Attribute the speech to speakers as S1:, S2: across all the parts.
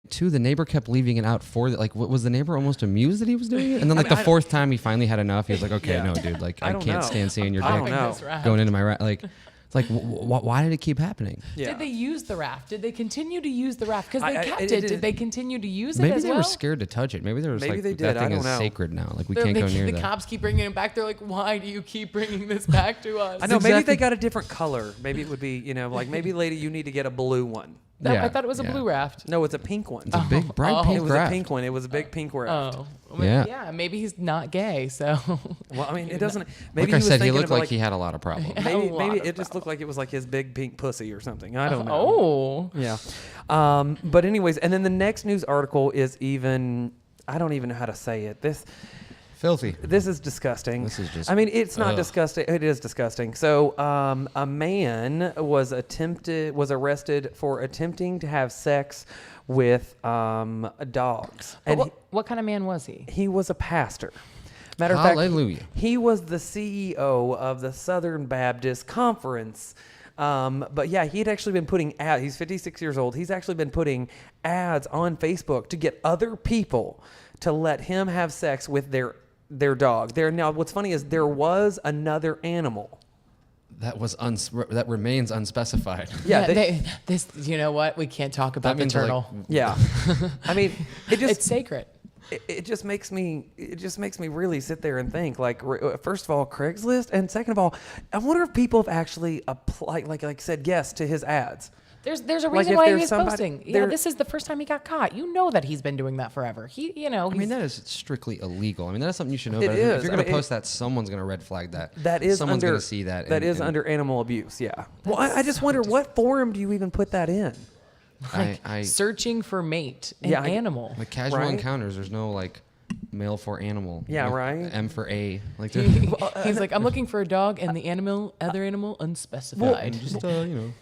S1: Two, the neighbor kept leaving it out for like. What was the neighbor almost amused that he was doing it? And then like the fourth time he finally had enough. He was like, okay, no, dude, like I can't stand seeing your dick going into my like. It's like, why did it keep happening?
S2: Yeah. Did they use the raft? Did they continue to use the raft? Because they kept it. Did they continue to use it
S1: Maybe
S2: as well?
S1: they were scared to touch it. Maybe there was like, that thing is sacred now. Like, we can't go near that.
S2: The cops keep bringing it back. They're like, why do you keep bringing this back to us?
S3: I know, maybe they got a different color. Maybe it would be, like maybe, lady, you need to get a blue one.
S2: I thought it was a blue raft.
S3: No, it's a pink one.
S1: It's a big, bright pink raft.
S3: It was a pink one. It was a big pink raft.
S2: Oh. Yeah, maybe he's not gay, so.
S3: Well, I mean, it doesn't. Maybe
S1: like I said, he looked like he had a lot of problems.
S3: Maybe it just looked like it was like his big pink pussy or something. I don't know.
S2: Oh.
S3: Yeah. But anyways, and then the next news article is even, I don't even know how to say it.
S1: Filthy.
S3: This is disgusting.
S1: This is just.
S3: I mean, it's not disgusting. It is disgusting. So, a man was arrested for attempting to have sex with dogs.
S2: And what kind of man was he?
S3: He was a pastor. Matter of
S1: Hallelujah.
S3: fact, he was the CEO of the Southern Baptist Conference. But yeah, he had actually been putting ads. He's 56 years old. He's actually been putting ads on Facebook to get other people to let him have sex with their dog. Now, what's funny is there was another animal.
S1: That remains unspecified.
S3: Yeah,
S2: you know what? We can't talk about the turtle.
S3: Yeah, I mean,
S2: it's sacred.
S3: It just makes me really sit there and think. Like, first of all, Craigslist, and second of all, I wonder if people have actually applied, like said yes to his ads.
S2: There's a reason why he's posting. Yeah, this is the first time he got caught. You know that he's been doing that forever. I
S1: mean, that is strictly illegal. I mean, that is something you should know about. If you're going to post that, someone's going to red flag that. Someone's going to see that.
S3: That is under animal abuse, yeah. Well, I just wonder, what forum do you even put that in?
S2: Searching for mate and animal.
S1: Like casual encounters, there's no like male for animal.
S3: Yeah, right.
S1: M for A. Like
S2: he's like, I'm looking for a dog and the other animal unspecified.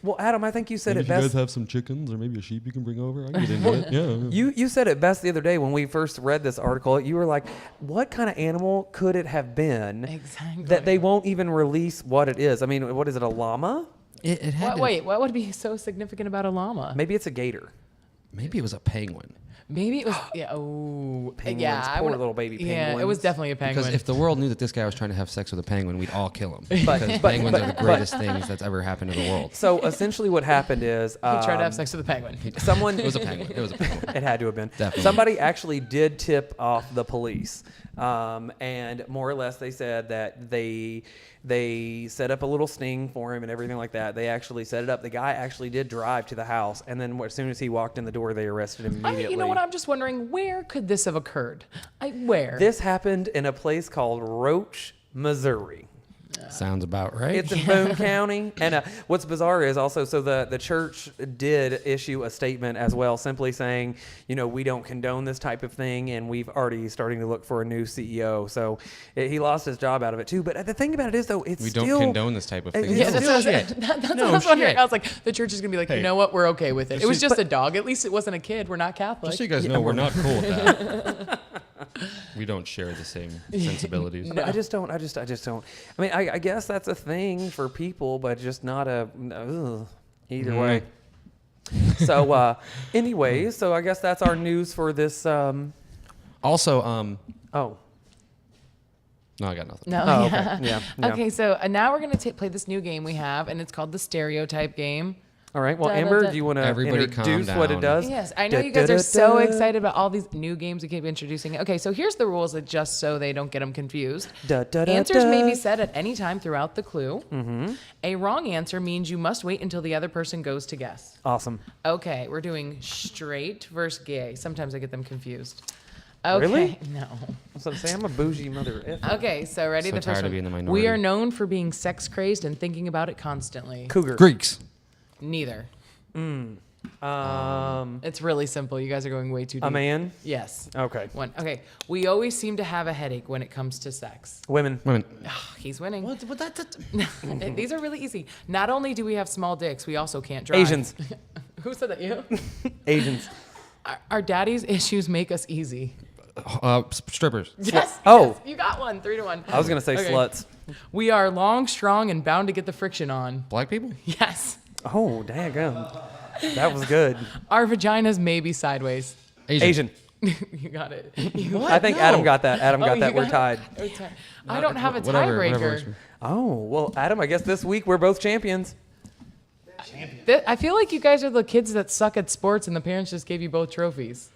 S3: Well, Adam, I think you said it best.
S1: You guys have some chickens or maybe a sheep you can bring over? I can get into it. Yeah.
S3: You said it best the other day when we first read this article. You were like, what kind of animal could it have been that they won't even release what it is? I mean, what is it, a llama?
S2: Wait, what would be so significant about a llama?
S3: Maybe it's a gator.
S1: Maybe it was a penguin.
S2: Maybe it was, penguins,
S3: poor little baby penguins.
S2: Yeah, it was definitely a penguin.
S1: Because if the world knew that this guy was trying to have sex with a penguin, we'd all kill him. Because penguins are the greatest things that's ever happened to the world.
S3: So essentially what happened is...
S2: he tried to have sex with a penguin.
S1: It was a penguin.
S3: It had to have been.
S1: Definitely.
S3: Somebody actually did tip off the police. And more or less they said that they set up a little sting for him and everything like that. They actually set it up. The guy actually did drive to the house, and then as soon as he walked in the door, they arrested him immediately.
S2: You know what? I'm just wondering, where could this have occurred? Where?
S3: This happened in a place called Roach, Missouri.
S1: Sounds about right.
S3: It's in Boone County. And what's bizarre is also, so the church did issue a statement as well, simply saying, we don't condone this type of thing, and we've already starting to look for a new CEO. So he lost his job out of it too. But the thing about it is, though, we
S1: don't condone this type of thing.
S2: Yeah, that's what I was wondering. I was like, the church is going to be like, you know what? We're okay with it. It was just a dog. At least it wasn't a kid. We're not Catholic.
S1: Just so you guys know, we're not cool with that. We don't share the same sensibilities.
S3: No. I just don't. I mean, I guess that's a thing for people, but just not either way. So, anyways, so I guess that's our news for this.
S1: Also,
S3: Oh.
S1: No, I got nothing.
S2: No.
S3: Oh, okay. Yeah.
S2: Okay, so now we're going to play this new game we have, and it's called the Stereotype Game.
S3: All right. Well, Amber, do you want to introduce what it does?
S2: Yes, I know you guys are so excited about all these new games we keep introducing. Okay, so here's the rules, just so they don't get them confused. Answers may be said at any time throughout the clue.
S3: Mm-hmm.
S2: A wrong answer means you must wait until the other person goes to guess.
S3: Awesome.
S2: Okay, we're doing straight versus gay. Sometimes I get them confused. Okay.
S3: Really?
S2: No.
S3: So say I'm a bougie mother.
S2: Okay, so ready?
S1: So
S2: the first
S1: tired of
S2: one.
S1: being the minority.
S2: We are known for being sex crazed and thinking about it constantly.
S3: Cougar.
S1: Greeks.
S2: Neither.
S3: It's
S2: It's really simple. You guys are going way too deep.
S3: a man.
S2: Yes.
S3: Okay.
S2: One. Okay. We always seem to have a headache when it comes to sex.
S3: Women.
S2: He's winning.
S1: What?
S2: These are really easy. Not only do we have small dicks, we also can't drive.
S3: Asians.
S2: Who said that? You?
S3: Asians.
S2: Our daddy's issues make us easy.
S1: Strippers.
S2: Yes.
S3: Oh.
S2: Yes, you got one. 3-1.
S3: I was gonna say sluts.
S2: We are long, strong, and bound to get the friction on.
S1: Black people?
S2: Yes.
S3: Oh, daggum. That was good.
S2: Our vaginas may be sideways.
S3: Asian.
S2: You got it.
S3: I think Adam got that. Adam got that. We're tied.
S2: I don't have a tiebreaker.
S3: Oh, well, Adam, I guess this week we're both champions.
S2: I feel like you guys are the kids that suck at sports and the parents just gave you both trophies.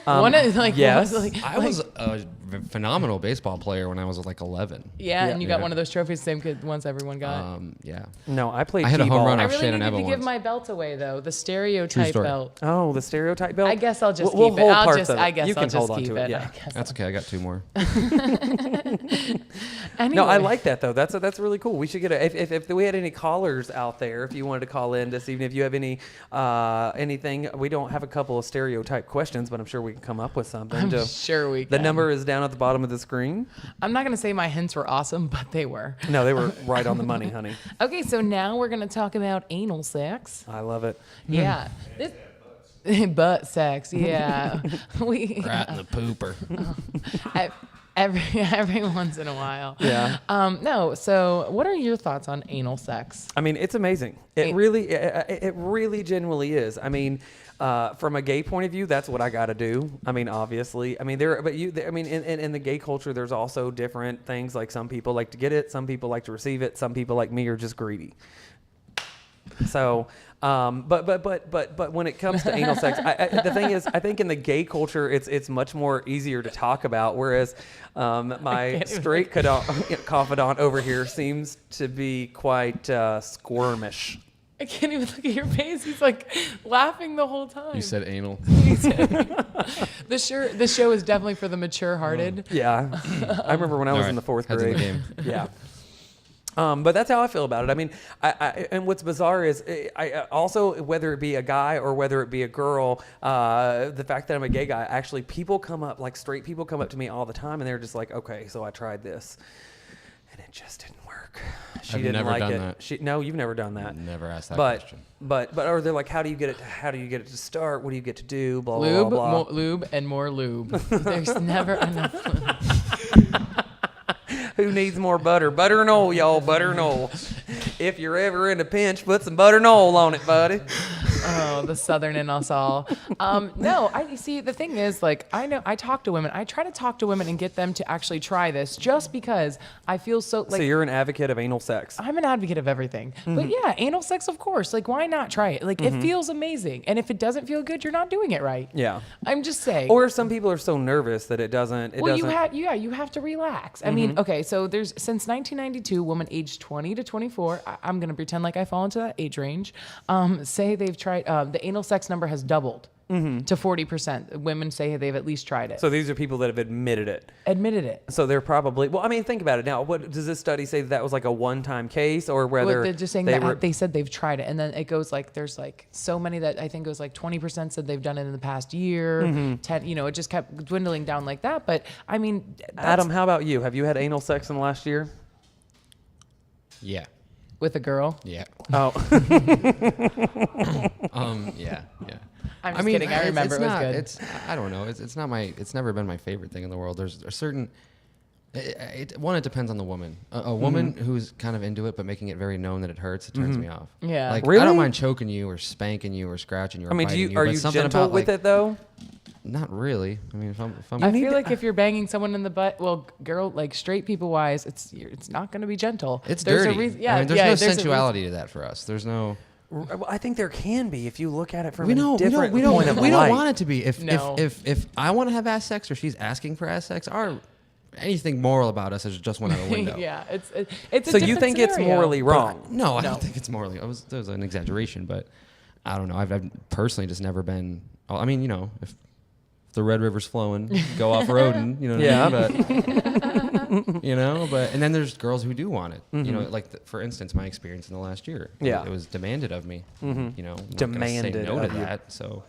S3: Yes.
S1: I was a phenomenal baseball player when I was like 11.
S2: Yeah, and you got one of those trophies, same ones everyone got.
S1: Yeah.
S3: No, I played
S1: I had a home run
S2: I
S1: off
S2: really
S1: Shannon
S2: needed
S1: Evans
S2: to give
S1: once.
S2: my belt away though, the stereotype belt.
S3: Oh, the stereotype belt.
S2: I guess I'll just
S3: we'll
S2: keep it.
S3: hold
S2: I'll
S3: parts
S2: just.
S3: of it.
S2: I guess
S3: you
S2: I'll
S3: can
S2: just
S3: hold on
S2: keep
S3: to
S2: it.
S3: Yeah.
S1: That's okay. I got 2 more.
S2: Anyway.
S3: No, I like that though. That's really cool. We should get if we had any callers out there, if you wanted to call in this evening, if you have any anything, we don't have a couple of stereotype questions, but I'm sure we can come up with something.
S2: I'm sure we can.
S3: The number is down at the bottom of the screen.
S2: I'm not gonna say my hints were awesome, but they were.
S3: No, they were right on the money, honey.
S2: Okay, so now we're gonna talk about anal sex.
S3: I love it.
S2: Yeah. Butt sex, yeah.
S1: Right in the pooper.
S3: Every
S2: once in a while.
S3: Yeah.
S2: No. So, what are your thoughts on anal sex?
S3: I mean, it's amazing. It really genuinely is. I mean, from a gay point of view, that's what I got to do. I mean, obviously. I mean, in the gay culture, there's also different things. Like some people like to get it, some people like to receive it, some people like me are just greedy. So, but when it comes to anal sex, the thing is, I think in the gay culture, it's much more easier to talk about. Whereas my straight confidant over here seems to be quite squirmish.
S2: I can't even look at your face. He's like laughing the whole time.
S1: You said anal.
S2: The show is definitely for the mature-hearted.
S3: Yeah, I remember when I was in the 4th grade.
S1: In the game.
S3: Yeah. But that's how I feel about it. I mean, and what's bizarre is I also, whether it be a guy or whether it be a girl, the fact that I'm a gay guy, actually people come up, like straight people come up to me all the time and they're just like, okay, so I tried this and it just didn't work. She
S1: I've
S3: didn't
S1: never
S3: like
S1: done
S3: it.
S1: that.
S3: No, you've never done that.
S1: Never asked that
S3: But
S1: question.
S3: or they're like, how do you get it to start? What do you get to do? Blah,
S2: Lube,
S3: blah, blah.
S2: lube, and more lube. There's never enough lube.
S3: Who needs more butter? Butter and oil, y'all. Butter and oil. If you're ever in a pinch, put some butter and oil on it, buddy.
S2: Oh, the Southern in us all. No, I see. The thing is, like, I know I talk to women. I try to talk to women and get them to actually try this, just because I feel so. Like,
S3: so you're an advocate of anal sex.
S2: I'm an advocate of everything, but yeah, anal sex, of course. Like, why not try it? Like, it feels amazing, and if it doesn't feel good, you're not doing it right.
S3: Yeah.
S2: I'm just saying.
S3: Or some people are so nervous that it doesn't.
S2: You have to relax. I mean, okay, so there's since 1992, women aged 20 to 24. I'm gonna pretend like I fall into that age range. Say they've tried. The anal sex number has doubled to 40%. Women say they've at least tried it.
S3: So these are people that have admitted it.
S2: Admitted it.
S3: So they're probably, well, I mean, think about it now. What does this study say that was like a one-time case, or whether
S2: they're just saying they said they've tried it, and then it goes like there's like so many that I think it was like 20% said they've done it in the past year. 10, it just kept dwindling down like that. But I mean,
S3: Adam, how about you? Have you had anal sex in the last year?
S1: Yeah.
S2: With a girl?
S1: Yeah.
S3: Oh.
S1: Yeah.
S2: I'm just kidding. I remember it was good.
S1: I don't know. It's not my. It's never been my favorite thing in the world. There's a certain. It depends on the woman. A woman who's kind of into it, but making it very known that it hurts, it turns me off.
S2: Yeah.
S1: Like,
S3: Really?
S1: I don't mind choking you or spanking you or scratching you or
S3: I mean,
S1: biting you.
S3: are
S1: but
S3: you
S1: something
S3: gentle
S1: about,
S3: with
S1: like,
S3: it though?
S1: Not really. I mean, if I'm
S2: I feel like if you're banging someone in the butt, well, girl, like straight people wise, it's not going to be gentle.
S1: it's
S2: There's
S1: dirty.
S2: A reason, yeah,
S1: I mean, there's
S2: yeah,
S1: no
S2: there's
S1: sensuality to that for us. There's no.
S3: Well, I think there can be if you look at it from
S1: We
S3: a
S1: don't
S3: different point of light.
S1: we don't want it to be.
S2: No.
S1: If I want to have ass sex or she's asking for ass sex, anything moral about us is just went out the window.
S2: Yeah, it's a
S3: So you think it's
S2: scenario.
S3: morally wrong?
S1: No, I don't think it's morally. There was an exaggeration, but I don't know. I've personally just never been. I mean, if the Red River's flowing, go off roading. You know what I mean? But and then there's girls who do want it. Like for instance, my experience in the last year.
S3: Yeah.
S1: It was demanded of me. I'm not
S3: Demanded
S1: gonna say no
S3: of
S1: to
S3: you.
S1: that. So,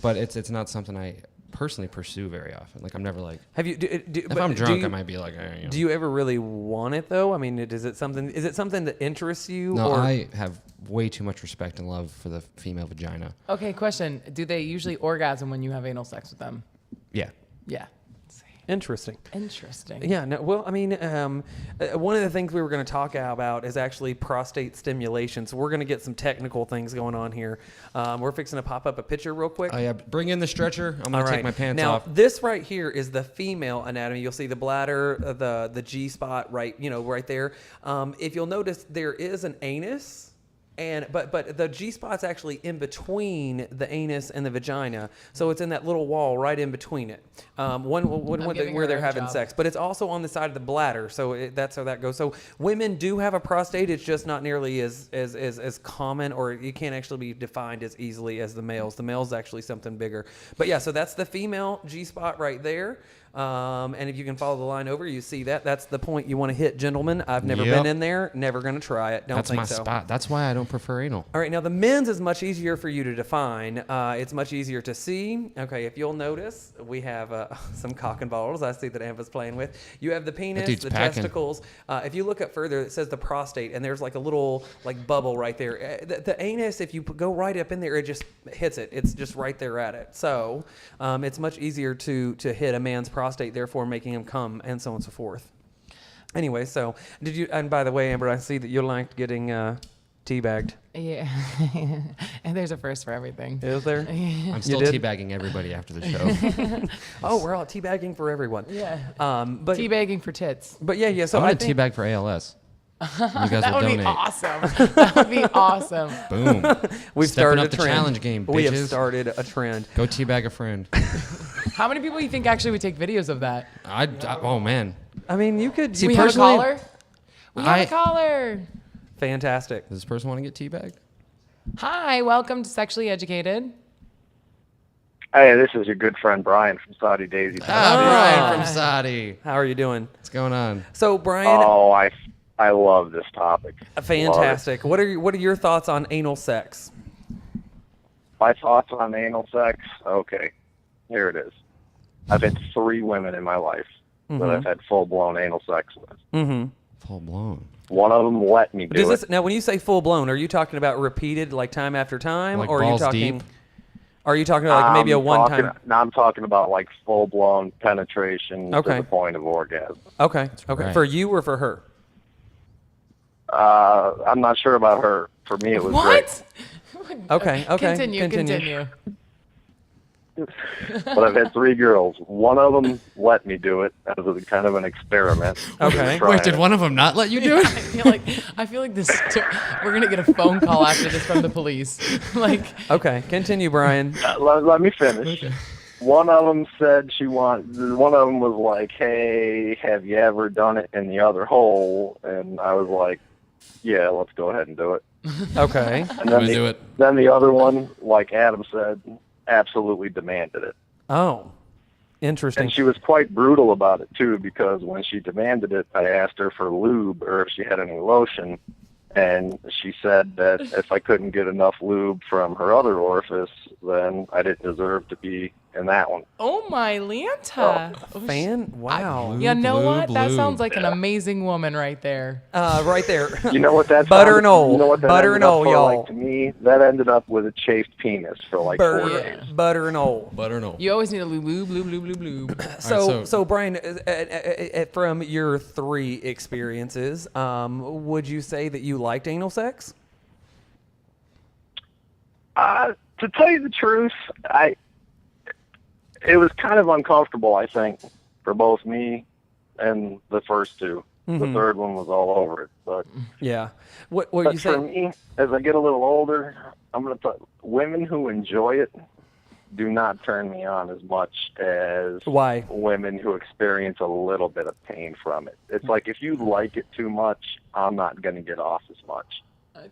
S1: but it's not something I personally pursue very often. Like I'm never like.
S3: Have you?
S1: If I'm drunk, I might be like.
S3: Do you ever really want it though? I mean, is it something that interests you?
S1: No,
S3: or?
S1: I have way too much respect and love for the female vagina.
S2: Okay, question: do they usually orgasm when you have anal sex with them?
S1: Yeah.
S2: Yeah.
S3: Interesting.
S2: Yeah.
S3: No, well, I mean, one of the things we were going to talk about is actually prostate stimulation. So we're going to get some technical things going on here. We're fixing to pop up a picture real quick.
S1: Oh yeah, bring in the stretcher. I'm gonna take my pants
S3: now,
S1: off.
S3: This right here is the female anatomy. You'll see the bladder, the G spot right there. If you'll notice, there is an anus. But the G spot's actually in between the anus and the vagina, so it's in that little wall right in between it. Where they're having sex, but it's also on the side of the bladder, so that's how that goes. So women do have a prostate; it's just not nearly as common, or it can't actually be defined as easily as the males. The male's actually something bigger. But yeah, so that's the female G spot right there. And if you can follow the line over, you see that. That's the point you want to hit, gentlemen. I've never been in there. Never going to try it. Don't think so. That's my spot.
S1: That's why I don't prefer anal.
S3: All right. Now, the men's is much easier for you to define. It's much easier to see. Okay. If you'll notice, we have some cock and balls I see that Ampa's playing with. You have the penis, the testicles. If you look up further, it says the prostate, and there's like a little bubble right there. The anus, if you go right up in there, it just hits it. It's just right there at it. So it's much easier to hit a man's prostate, therefore making him come, and so on and so forth. Anyway, so did you? And by the way, Amber, I see that you liked getting teabagged.
S2: Yeah, and there's a first for everything.
S3: Is there?
S1: I'm still teabagging everybody after the show.
S3: Oh, we're all teabagging for everyone.
S2: Yeah.
S3: But
S2: teabagging for tits.
S3: But yeah. So
S1: I want to teabag for ALS. You guys
S2: that would
S1: donate.
S2: be awesome. That would be awesome.
S1: Boom.
S3: We've
S1: Stepping
S3: started
S1: up the challenge game, bitches.
S3: We have started a trend.
S1: Go teabag a friend.
S2: How many people do you think actually would take videos of that?
S1: Oh man.
S3: I mean, you could.
S2: We have a caller. We have a caller.
S3: Fantastic.
S1: Does this person want to get teabagged?
S2: Hi, welcome to Sexually Educated.
S4: Hey, this is your good friend Brian from Saudi Daisy.
S1: Brian from Saudi.
S3: How are you doing?
S1: What's going on?
S3: So, Brian.
S4: Oh, I love this topic.
S3: Fantastic. What are your thoughts on anal sex?
S4: My thoughts on anal sex? Okay, here it is. I've had 3 women in my life that I've had full-blown anal sex with.
S3: Mm-hmm.
S1: Full-blown.
S4: One of them let me do it.
S3: Now, when you say full-blown, are you talking about repeated, like time after time?
S1: Like
S3: or
S1: balls
S3: are you talking
S1: deep?
S3: Are you talking about like maybe a one-time?
S4: No, I'm talking about like full-blown penetration to the point of orgasm.
S3: Okay.
S1: Right.
S3: For you or for her?
S4: I'm not sure about her. For me, it was great.
S3: Okay.
S2: Continue.
S4: But I've had 3 girls. One of them let me do it as a kind of an experiment.
S3: Okay.
S1: Wait, did one of them not let you do it?
S2: I feel like this. We're gonna get a phone call after this from the police.
S3: Okay, continue, Brian.
S4: Let me finish. Okay. One of them said one of them was like, "Hey, have you ever done it in the other hole?" And I was like, "Yeah, let's go ahead and do it."
S3: Okay.
S4: And then the other one, like Adam said, absolutely demanded it.
S3: Oh, interesting.
S4: And she was quite brutal about it too, because when she demanded it, I asked her for lube or if she had any lotion, and she said that if I couldn't get enough lube from her other orifice, then I didn't deserve to be in that one.
S2: Oh my Lanta!
S3: Wow.
S2: You know what? That sounds like an amazing woman right there.
S3: Right there.
S4: You know what that's
S3: butter and oil.
S4: You know what that
S3: butter and oil, y'all.
S4: Like, to me, that ended up with a chafed penis for like 4 days.
S3: Butter and oil.
S1: Butter and oil.
S2: You always need a lube.
S3: So Brian, from your 3 experiences, would you say that you liked anal sex?
S4: To tell you the truth, it was kind of uncomfortable, I think, for both me and the first 2. The third one was all over it. But
S3: yeah, what you
S4: for me, as I get a little older, I'm going to tell women who enjoy it do not turn me on as much as women who experience a little bit of pain from it. It's like if you like it too much, I'm not going to get off as much.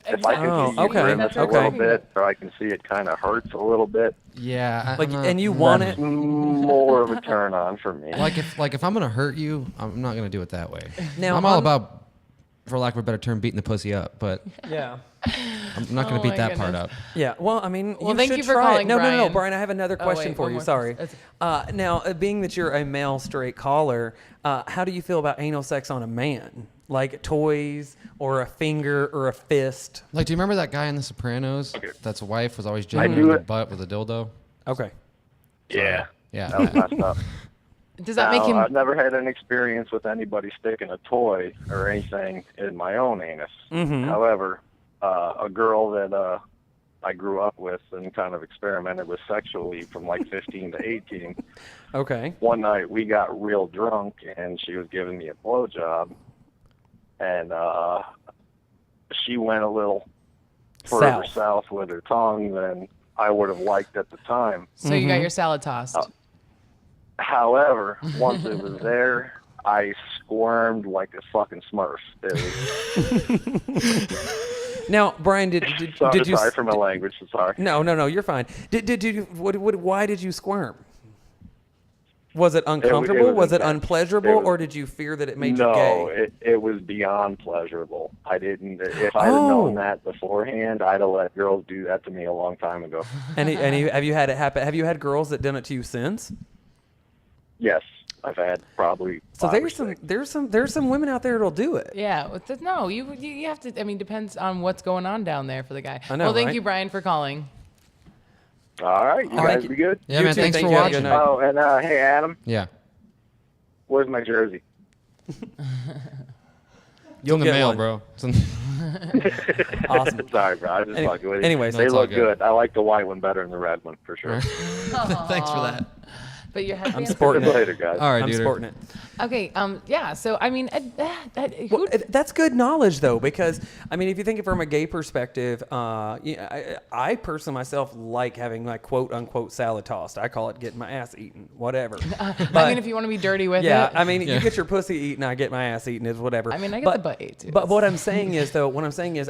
S4: If I can see you grimace a little bit, or I can see it kind of hurts a little bit.
S1: Yeah,
S3: and you want it
S4: more of a turn on for me.
S1: Like if I'm gonna hurt you, I'm not gonna do it that way.
S3: Now,
S1: I'm all about, for lack of a better term, beating the pussy up, but
S3: yeah.
S1: I'm not going to beat that part up.
S3: Yeah, well, I mean,
S2: thank you for calling,
S3: Brian. No, Brian, I have another question for you. Sorry. Now, being that you're a male straight caller, how do you feel about anal sex on a man? Like toys or a finger or a fist?
S1: Like, do you remember that guy in The Sopranos that's wife was always jamming in the butt with a dildo?
S3: Okay.
S4: Yeah.
S1: Yeah.
S4: That was messed up.
S2: Does that make him?
S4: I've never had an experience with anybody sticking a toy or anything in my own anus. However, a girl that I grew up with and kind of experimented with sexually from like 15 to 18.
S3: Okay.
S4: One night we got real drunk and she was giving me a blowjob, and she went a little further south with her tongue than I would have liked at the time.
S2: So you got your salad tossed.
S4: However, once it was there, I squirmed like a fucking Smurf. It was...
S3: Now, Brian, did you?
S4: Sorry for my language. Sorry.
S3: No, you're fine. Did you? Why did you squirm? Was it uncomfortable? Was it unpleasurable, or did you fear that it made you gay?
S4: No, it was beyond pleasurable. I didn't. If I had known that beforehand, I'd have let girls do that to me a long time ago.
S3: And have you had it happen? Have you had girls that done it to you since?
S4: Yes, I've had probably.
S3: So there's some women out there that'll do it.
S2: Yeah. No, you have to. I mean, depends on what's going on down there for the guy.
S3: I know.
S2: Well, thank you, Brian, for calling.
S4: All right, you guys be good.
S1: Yeah, man. Thanks for watching.
S4: Oh, and hey, Adam.
S1: Yeah.
S4: Where's my jersey?
S1: You'll get the mail, bro.
S3: Awesome.
S4: Sorry, bro. I just fucking with you.
S3: Anyways,
S4: they look good. I like the white one better than the red one for sure.
S1: Thanks for that.
S2: But you're happy.
S3: I'm sporting it
S4: later, guys.
S1: All right,
S3: I'm
S1: dude.
S3: sporting it.
S2: Okay. Yeah. So I mean,
S3: that's good knowledge, though, because I mean, if you think it from a gay perspective, I personally myself like having my quote unquote salad tossed. I call it getting my ass eaten, whatever.
S2: But, I mean, if you want to be dirty with it.
S3: Yeah, I mean, you get your pussy eaten, I get my ass eaten, is whatever.
S2: I mean, I get the butt ate too.
S3: But what I'm saying is,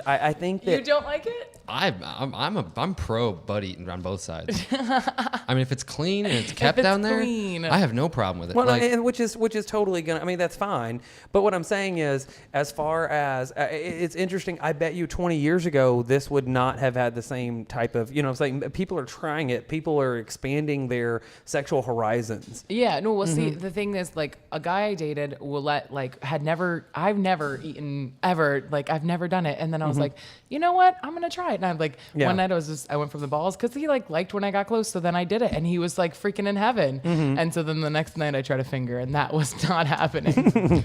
S3: I think that
S2: you don't like it.
S1: I'm pro butt eating on both sides. I mean, if it's clean and it's kept down there, I have no problem with it.
S3: Well, and which is totally gonna. I mean, that's fine. But what I'm saying is, as far as it's interesting, I bet you 20 years ago this would not have had the same type of. You know, what I'm saying people are trying it. People are expanding their sexual horizons.
S2: Yeah. No. Well, see, the thing is, like, a guy I dated I've never eaten ever. Like, I've never done it, and then I was like, you know what? I'm gonna try it. And I'm like, one night I went from the balls because he liked when I got close. So then I did it, and he was like freaking in heaven. And so then the next night I tried a finger, and that was not happening.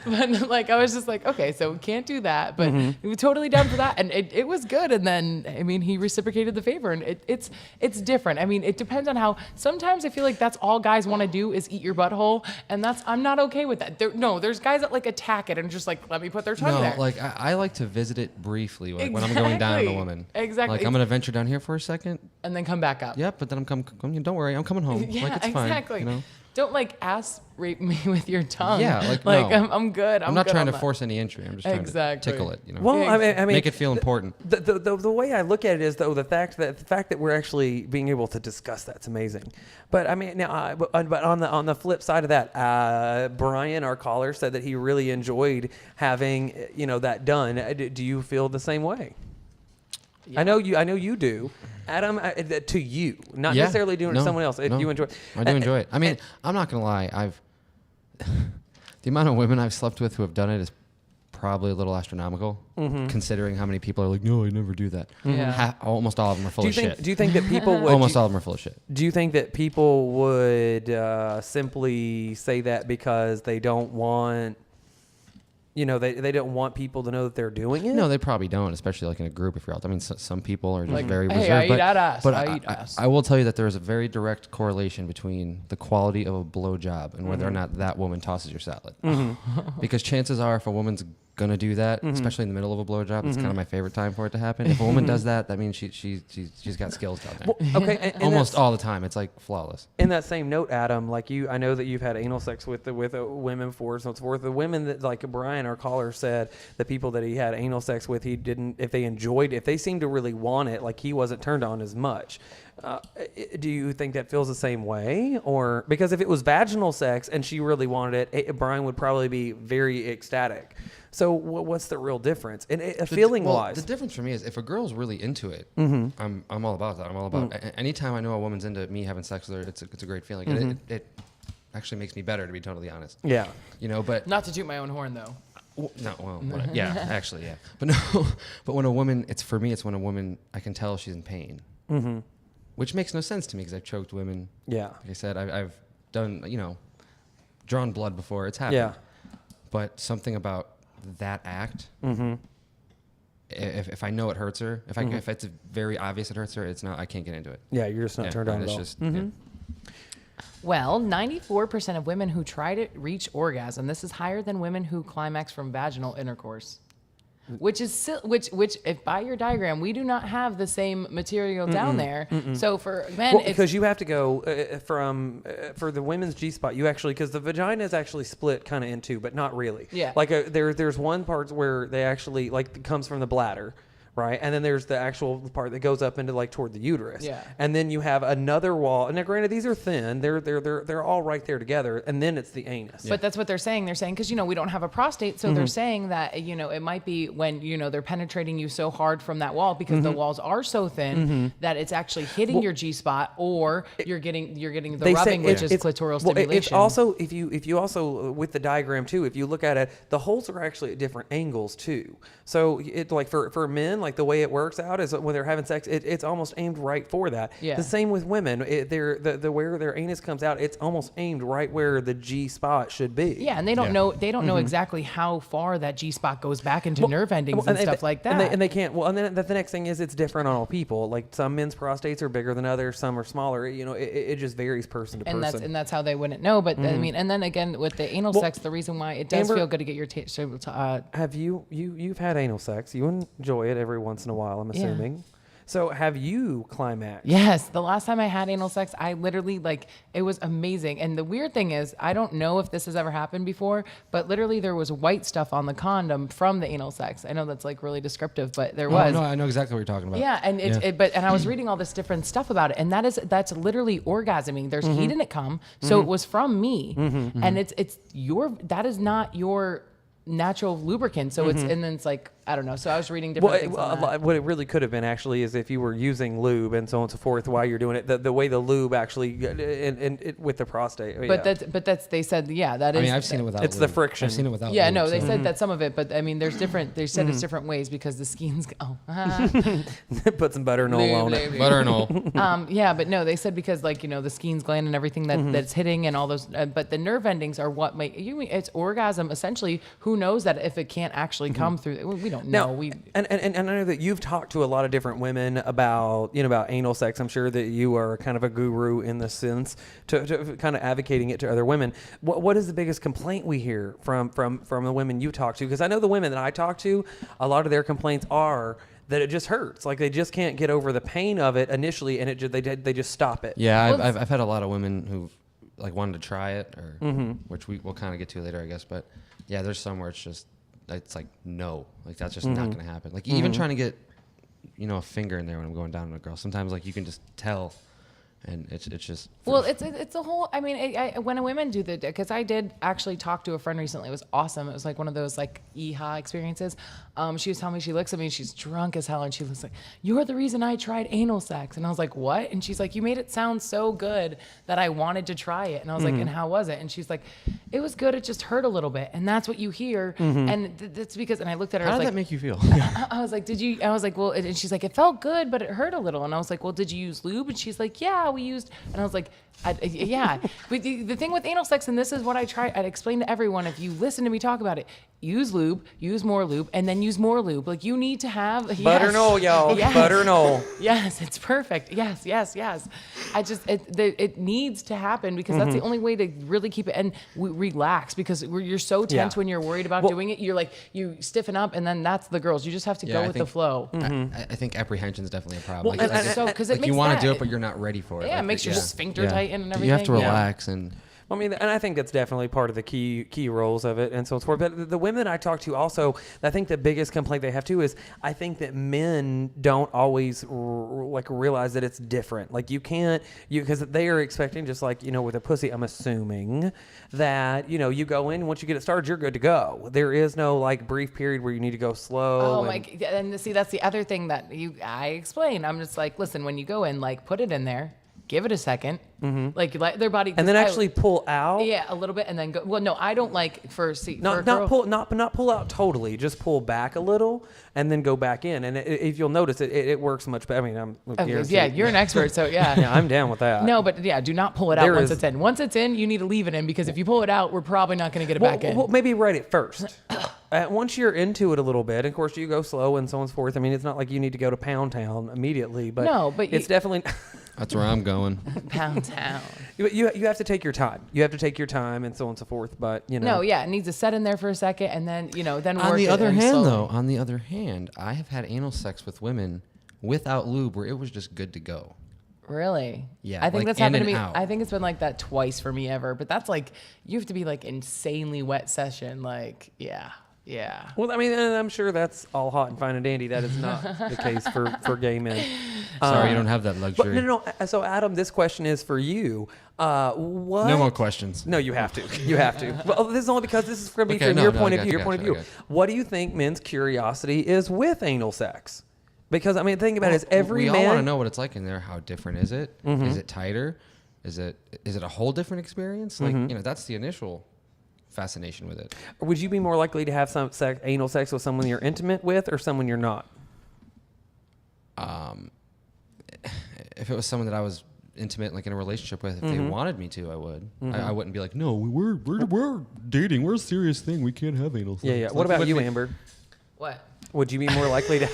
S2: But like I was just like, okay, so we can't do that. But we were totally down for that, and it was good. And then I mean, he reciprocated the favor, and it's different. I mean, it depends on how. Sometimes I feel like that's all guys want to do is eat your butthole, and I'm not okay with that. There's guys that like attack it and just like let me put their tongue there.
S1: Like I like to visit it briefly when I'm going down on a woman.
S2: Exactly.
S1: Like I'm gonna venture down here for a second,
S2: and then come back up.
S1: Yep, but then I'm coming. Don't worry, I'm coming home.
S2: Yeah,
S1: like it's fine.
S2: Exactly.
S1: You know?
S2: Don't like ass rape me with your tongue.
S1: Yeah,
S2: like
S1: no.
S2: I'm good.
S1: I'm not trying to force any entry. I'm just trying to tickle it. You know.
S3: Well, I mean,
S1: make it feel important.
S3: The way I look at it is, though, the fact that we're actually being able to discuss that's amazing. But I mean, now, but on the flip side of that, Brian, our caller, said that he really enjoyed having that done. Do you feel the same way? Yeah. I know you do, Adam. To you, not necessarily doing it to someone else. Do you enjoy it?
S1: I do enjoy it. I mean, I'm not gonna lie. The amount of women I've slept with who have done it is probably a little astronomical, considering how many people are like, no, I never do that.
S2: Yeah.
S1: Almost all of them are full of shit.
S3: Do you think that people would?
S1: Almost all of them are full of shit.
S3: Do you think that people would simply say that because they don't want? They don't want people to know that they're doing it?
S1: No, they probably don't, especially like in a group if you're out. I mean, some people are just very
S2: hey,
S1: reserved.
S2: I eat ass.
S1: But
S2: I eat ass.
S1: I will tell you that there is a very direct correlation between the quality of a blowjob and whether or not that woman tosses your salad. Because chances are, if a woman's gonna do that, especially in the middle of a blowjob, it's kind of my favorite time for it to happen. If a woman does that, that means she's got skills down there.
S3: Well, okay, and
S1: almost all the time, it's like flawless.
S3: In that same note, Adam, like I know that you've had anal sex with women before, so it's worth the women that, like Brian, our caller, said the people that he had anal sex with, he didn't. If they seemed to really want it, like he wasn't turned on as much. Do you think that feels the same way? Or because if it was vaginal sex and she really wanted it, Brian would probably be very ecstatic. So what's the real difference? And feeling-wise,
S1: the difference for me is if a girl's really into it, I'm all about that. I'm all about anytime I know a woman's into me having sex with her, it's a great feeling. And it actually makes me better, to be totally honest.
S3: Yeah.
S1: But
S2: not to toot my own horn though.
S1: Actually, yeah. But no, but when a woman, when a woman, I can tell she's in pain. Which makes no sense to me because I've choked women.
S3: Yeah.
S1: Like I said, I've done, drawn blood before. It's happened. Yeah. But something about that act. Mm-hmm. If I know it hurts her, if it's very obvious it hurts her, it's not. I can't get into it.
S3: Yeah, you're just not turned on at all. Just,
S2: Well, 94% of women who try to reach orgasm. This is higher than women who climax from vaginal intercourse. Which if by your diagram, we do not have the same material down there. So for men,
S3: because you have to go for the women's G-spot, you actually, because the vagina is actually split kind of in two, but not really.
S2: Yeah.
S3: Like there's one part where they actually like comes from the bladder. Right, and then there's the actual part that goes up into like toward the uterus.
S2: Yeah. And
S3: then you have another wall. And now, granted, these are thin. They're all right there together. And then it's the anus.
S2: But that's what they're saying. They're saying because we don't have a prostate, so they're saying that it might be when they're penetrating you so hard from that wall because the walls are so thin that it's actually hitting your G spot, or you're getting the rubbing, which is clitoral stimulation.
S3: It's also if you also with the diagram too, if you look at it, the holes are actually at different angles too. So it like for men. Like the way it works out is when they're having sex, it's almost aimed right for that.
S2: Yeah.
S3: The same with women. The where their anus comes out, it's almost aimed right where the G spot should be.
S2: Yeah, and they don't know know exactly how far that G spot goes back into nerve endings and stuff like that.
S3: And they can't. Well, and then the next thing is it's different on all people. Like some men's prostates are bigger than others, some are smaller. It just varies person to person.
S2: And that's how they wouldn't know. But I mean, and then again with the anal sex, the reason why it does feel good to get your
S3: have you've had anal sex? You enjoy it every once in a while, I'm assuming. So have you climaxed?
S2: Yes. The last time I had anal sex, I literally it was amazing. And the weird thing is, I don't know if this has ever happened before, but literally there was white stuff on the condom from the anal sex. I know that's really descriptive, but there was.
S1: No, I know exactly what you're talking about.
S2: Yeah. And and I was reading all this different stuff about it. And that's literally orgasming. There's heat in it come. So it was from me. And that is not your natural lubricant. So and then it's I don't know. So I was reading different things on that.
S3: What it really could have been actually is if you were using lube and so on and so forth while you're doing it, the way the lube actually with the prostate.
S2: But that's they said that is.
S1: I mean, I've seen it without.
S3: It's
S1: lube.
S3: the friction.
S1: I've seen it without.
S2: Yeah,
S1: lube,
S2: no, they said that some of it, but I mean, there's different. They said it's different ways because the skins.
S3: Put some butter and oil on it.
S1: Butter and oil.
S2: Yeah, but no, they said because the Skene's gland and everything that's hitting and all those, but the nerve endings are what make it's orgasm essentially. Who knows that if it can't actually come through? We don't know.
S3: And I know that you've talked to a lot of different women about anal sex. I'm sure that you are kind of a guru in the sense to kind of advocating it to other women. What is the biggest complaint we hear from the women you talk to? Because I know the women that I talk to, a lot of their complaints are that it just hurts. Like they just can't get over the pain of it initially, and they just stop it.
S1: Yeah, I've had a lot of women who've wanted to try it, or which we'll kind of get to later, I guess. But yeah, there's some where it's no, that's just not going to happen. Even trying to get, a finger in there when I'm going down on a girl, sometimes you can just tell, and it's just.
S2: Well, it's a whole. I mean, when women do because I did actually talk to a friend recently. It was awesome. It was one of those EHA experiences. She was telling me, she looks at me, she's drunk as hell, and she was like, "You're the reason I tried anal sex." And I was like, "What?" And she's like, "You made it sound so good that I wanted to try it." And I was like, "And how was it?" And she's like, "It was good. It just hurt a little bit." And that's what you hear. And that's because. And I looked at her.
S1: How
S2: I was
S1: did
S2: like,
S1: that make you feel?
S2: I was like, "Did you?" I was like, "Well," and she's like, "It felt good, but it hurt a little." And I was like, "Well, did you use lube?" And she's like, "Yeah, we used." And I was like, yeah. But the thing with anal sex, and this is what I'd explain to everyone, if you listen to me talk about it, use lube, use more lube, and then use more lube. You need to have
S3: butter and oil, y'all.
S2: Yes.
S3: Butter and oil.
S2: Yes, it's perfect. Yes. It needs to happen because that's the only way to really keep it and relax, because you're so tense when you're worried about doing it. You're you stiffen up, and then that's the girls. You just have to go with the flow.
S1: I think apprehension is definitely a problem.
S2: Because it makes
S1: you want to do it, but you're not ready for it.
S2: Yeah, it makes your sphincter tighten and everything.
S1: You have to relax and.
S3: I mean, and I think that's definitely part of the key roles of it and so forth. But the women I talk to also, I think the biggest complaint they have too is I think that men don't always realize that it's different. You can't, because they are expecting just with a pussy, I'm assuming that, you go in, once you get it started, you're good to go. There is no brief period where you need to go slow.
S2: Oh, and see, that's the other thing that I explain. I'm just listen, when you go in, put it in there. give it a second, like let their body,
S3: and then actually pull out.
S2: Yeah, a little bit, and then go. Well, no, I don't like
S3: not pull out totally. Just pull back a little, and then go back in. And if you'll notice, it works much better. I mean,
S2: you're an expert, so yeah.
S3: Yeah, I'm down with that.
S2: No, but yeah, do not pull it out once it's in. Once it's in, you need to leave it in, because if you pull it out, we're probably not going to get it back in.
S3: Well, maybe write it first. Once you're into it a little bit, of course, you go slow and so on and so forth. I mean, it's not like you need to go to Pound Town immediately, but it's definitely.
S1: That's where I'm going.
S2: Pound Town.
S3: You have to take your time. You have to take your time and so on and so forth. But
S2: No, yeah, it needs to set in there for a second, and then then work.
S1: On the other hand, I have had anal sex with women without lube where it was just good to go.
S2: Really?
S1: Yeah.
S2: I think
S1: like
S2: that's happened to me.
S1: out.
S2: I think it's been like that twice for me ever. But that's like, you have to be like insanely wet session. Like, yeah. Yeah.
S3: Well, I mean, and I'm sure that's all hot and fine and dandy. That is not the case for gay men.
S1: Sorry, you don't have that luxury.
S3: But no. So, Adam, this question is for you. What?
S1: No more questions.
S3: No, you have to. You have to. Well, this is only because this is going to be from your point of view. Your point of view. What do you think men's curiosity is with anal sex? Because I mean, think about it. Is every
S1: we
S3: man?
S1: all want to know what it's like in there. How different is it? Is it tighter? Is it a whole different experience? Like that's the initial fascination with it.
S3: Would you be more likely to have some anal sex with someone you're intimate with or someone you're not?
S1: If it was someone that I was intimate, like in a relationship with, if they wanted me to, I would. I wouldn't be like, no, we're dating. We're a serious thing. We can't have anal sex.
S3: Yeah. What about you, Amber?
S2: What?
S3: Would you be more likely to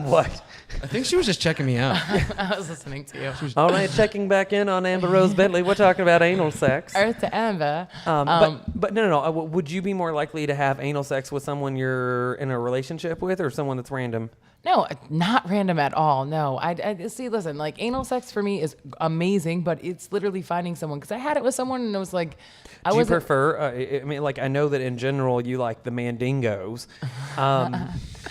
S3: what?
S1: I think she was just checking me out.
S2: I was listening to you.
S3: All right, checking back in on Amber Rose Bentley. We're talking about anal sex.
S2: Earth to Amber.
S3: But no. Would you be more likely to have anal sex with someone you're in a relationship with or someone that's random?
S2: No, not random at all. No, I see. Listen, like anal sex for me is amazing, but it's literally finding someone, because I had it with someone and it was like,
S3: Do you prefer? I mean, like I know that in general you like the mandingos.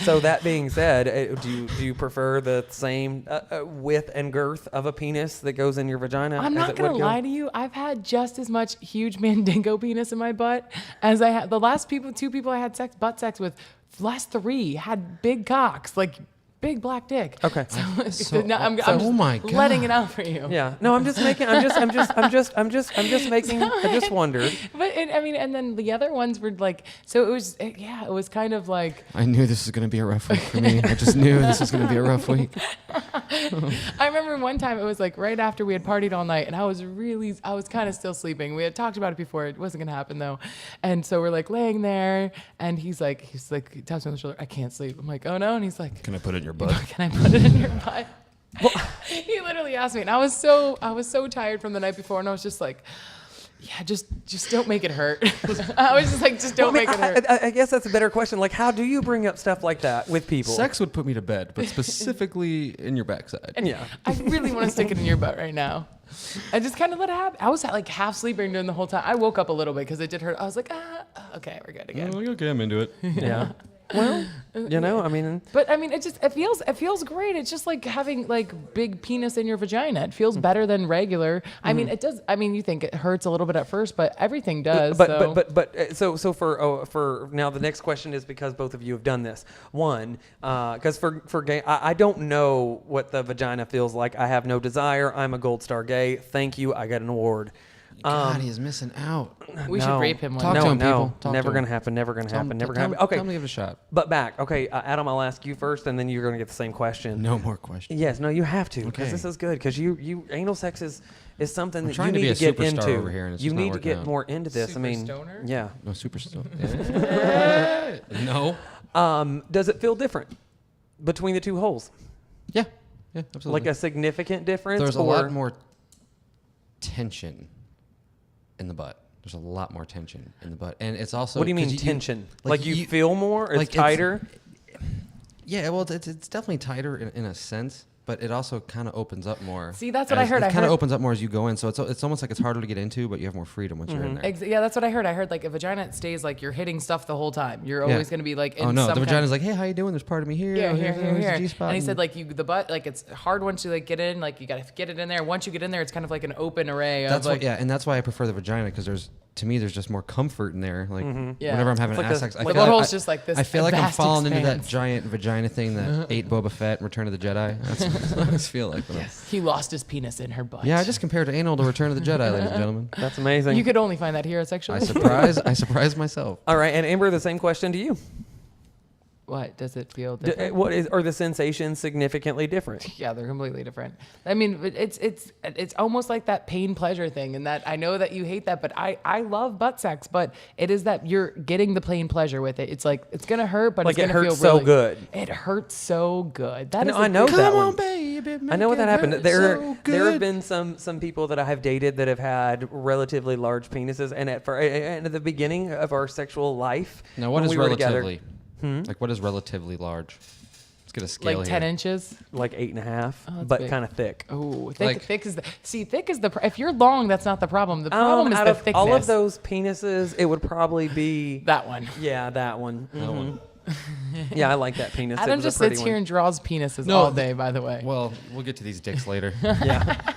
S3: So that being said, do you prefer the same width and girth of a penis that goes in your vagina?
S2: I'm not gonna lie to you. I've had just as much huge mandingo penis in my butt as I had the last two people I had butt sex with. Last 3 had big cocks, like big black dick.
S3: Okay.
S2: I'm just letting it out for you.
S3: Yeah. No, I'm just making. I just wondered.
S2: But and then the other ones were like, so it was kind of like.
S1: I knew this was going to be a rough week for me. I just knew this was going to be a rough week.
S2: I remember one time it was like right after we had partied all night, and I was kind of still sleeping. We had talked about it before. It wasn't going to happen though. And so we're like laying there, and he's like, he taps me on the shoulder. I can't sleep. I'm like, oh no. And he's like,
S1: can I put it in your butt?
S2: Can I put it in your butt? He literally asked me, and I was so tired from the night before, and I was just like, yeah, just don't make it hurt. I was just like, just don't make it hurt.
S3: I guess that's a better question. Like, how do you bring up stuff like that with people?
S1: Sex would put me to bed, but specifically in your backside.
S2: And yeah, I really want to stick it in your butt right now. I just kind of let it happen. I was like half sleeping during the whole time. I woke up a little bit because it did hurt. I was like, okay, we're good again.
S1: Okay, I'm into it.
S3: Yeah. Well, I mean.
S2: But I mean, it feels great. It's just like having like big penis in your vagina. It feels better than regular. I mean, it does. I mean, you think it hurts a little bit at first, but everything does.
S3: So for now, the next question is because both of you have done this. One, because for gay, I don't know what the vagina feels like. I have no desire. I'm a gold star gay. Thank you. I got an award.
S1: God, he is missing out.
S2: We should rape him.
S1: Talk to him, people.
S3: Never gonna happen. Never gonna happen. Never gonna happen. Okay,
S1: tell him to give it a shot.
S3: But back. Okay, Adam, I'll ask you first, and then you're gonna get the same question.
S1: No more questions.
S3: Yes, no, you have to, because this is good. Because you anal sex is something that you need to get into.
S1: Over here, and
S3: you need to get more into this.
S2: Super stoner?
S3: Yeah.
S1: No super stoner. No.
S3: Does it feel different between the two holes?
S1: Yeah, absolutely.
S3: Like a significant difference.
S1: There's a lot more tension in the butt. There's a lot more tension in the butt, and it's also.
S3: What do you mean tension? Like you feel more? It's tighter.
S1: Yeah, well, it's definitely tighter in a sense, but it also kind of opens up more.
S2: See, that's what I heard.
S1: It kind of opens up more as you go in, so it's almost like it's harder to get into, but you have more freedom once you're in there.
S2: Yeah, that's what I heard. I heard like a vagina stays like you're hitting stuff the whole time. You're always going to be like in
S1: the vagina's like, hey, how you doing? There's part of me here.
S2: Yeah, here.
S1: The G-spot.
S2: And he said like the butt, like it's hard once you like get in, like you got to get it in there. Once you get in there, it's kind of like an open array.
S1: And that's why I prefer the vagina, because there's to me, there's just more comfort in there. Like
S2: Yeah.
S1: whenever I'm having
S3: It's like
S1: ass
S3: the-
S1: sex, I
S2: the
S1: feel
S2: butthole's
S1: like
S2: just like this
S1: I feel like I'm
S2: vast
S1: falling into that
S2: expanse.
S1: giant vagina thing that ate Boba Fett in Return of the Jedi. That's what I always feel like.
S2: He lost his penis in her butt.
S1: Yeah, I just compared anal to Return of the Jedi, ladies and gentlemen.
S3: That's amazing.
S2: You could only find that here at Sexual.
S1: I surprised myself.
S3: All right, and Amber, the same question to you.
S2: What does it feel different?
S3: Are the sensations significantly different?
S2: Yeah, they're completely different. I mean, it's almost like that pain pleasure thing, and that I know that you hate that, but I love butt sex, but it is that you're getting the pain pleasure with it. It's like it's gonna hurt, but
S3: Like
S2: it's
S3: it
S2: gonna
S3: hurts
S2: feel really
S3: so good.
S2: It hurts so good. That
S3: No,
S2: is
S3: I know that one.
S1: baby.
S3: I know what that happened. There have been some people that I have dated that have had relatively large penises, and at the beginning of our sexual life,
S1: Now, what
S3: when
S1: is
S3: we were together,
S1: relatively? Like, what is relatively large? Let's get a scale
S2: like
S1: here.
S2: 10 inches.
S3: like 8.5,
S2: that's
S3: but
S2: big.
S3: kind of thick.
S2: Oh, thick,
S1: Like-
S2: thick is the thick is the. If you're long, that's not the problem. The problem is
S3: Out
S2: the
S3: of
S2: thickness.
S3: all of those penises, it would probably be
S2: That one.
S3: Yeah, that one.
S1: That one.
S3: Yeah, I like that penis. It
S2: Adam
S3: was a
S2: just
S3: pretty
S2: sits
S3: one.
S2: here and draws penises
S1: No,
S2: all day. By the way.
S1: Well, we'll get to these dicks later.
S3: Yeah.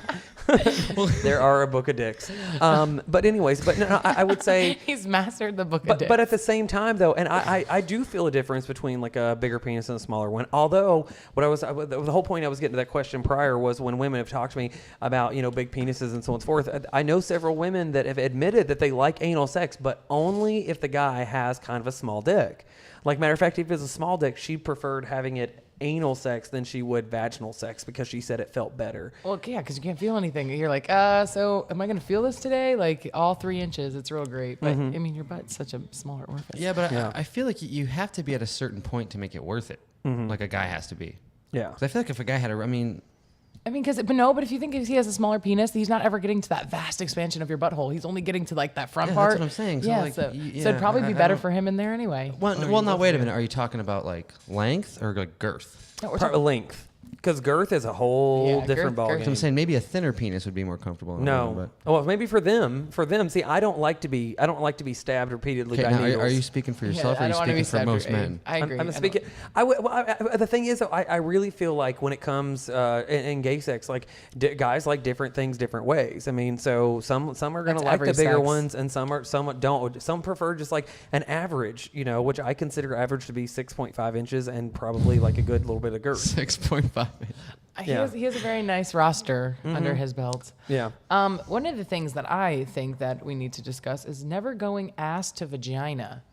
S3: There are a book of dicks. But anyways, but no, I would say.
S2: He's mastered the book of dicks.
S3: But at the same time, though, and I do feel a difference between like a bigger penis and a smaller one. Although, the whole point I was getting to that question prior was when women have talked to me about big penises and so on and so forth. I know several women that have admitted that they like anal sex, but only if the guy has kind of a small dick. Like matter of fact, if it's a small dick, she preferred having it anal sex than she would vaginal sex because she said it felt better.
S2: Well, yeah, because you can't feel anything. You're like, so am I going to feel this today? Like all 3 inches, it's real great. But I mean, your butt's such a smaller orifice.
S1: Yeah, but
S3: Yeah.
S1: I feel like you have to be at a certain point to make it worth it. Like a guy has to be.
S3: Yeah.
S1: 'Cause I feel like if a guy had
S2: But if you think if he has a smaller penis, he's not ever getting to that vast expansion of your butthole. He's only getting to like that front
S1: Yeah,
S2: part.
S1: that's what I'm saying. So,
S2: Yeah,
S1: like,
S2: so
S1: yeah,
S2: it'd probably
S1: I
S2: be better
S1: don't-
S2: for him in there anyway.
S1: well, now wait a minute. Are you talking about like length or like girth?
S2: No, we're
S3: Part
S2: talking-
S3: length. Because girth is a whole
S2: Yeah,
S3: different
S2: girth-
S3: ballgame.
S1: So I'm saying maybe a thinner penis would be more comfortable. in a
S3: No.
S1: woman,
S3: Well, maybe for them. See, I don't like to be stabbed repeatedly
S1: but
S3: by
S1: okay, now,
S3: needles.
S1: are you speaking for yourself
S2: I
S1: or are you
S2: don't wanna be
S1: speaking for most
S2: stabbed or-
S1: men?
S2: I agree.
S3: I'm
S2: I
S3: speaking. The thing is, though, I really feel like when it comes in gay sex, like guys like different things different ways. I mean, so some are gonna
S2: That's
S3: like the
S2: every
S3: bigger
S2: sex.
S3: ones, and some don't. Some prefer just like an average, which I consider average to be 6.5 inches and probably like a good little bit of girth.
S1: 6.5.
S2: He has a very nice roster under his belt.
S3: Yeah.
S2: One of the things that I think that we need to discuss is never going ass to vagina.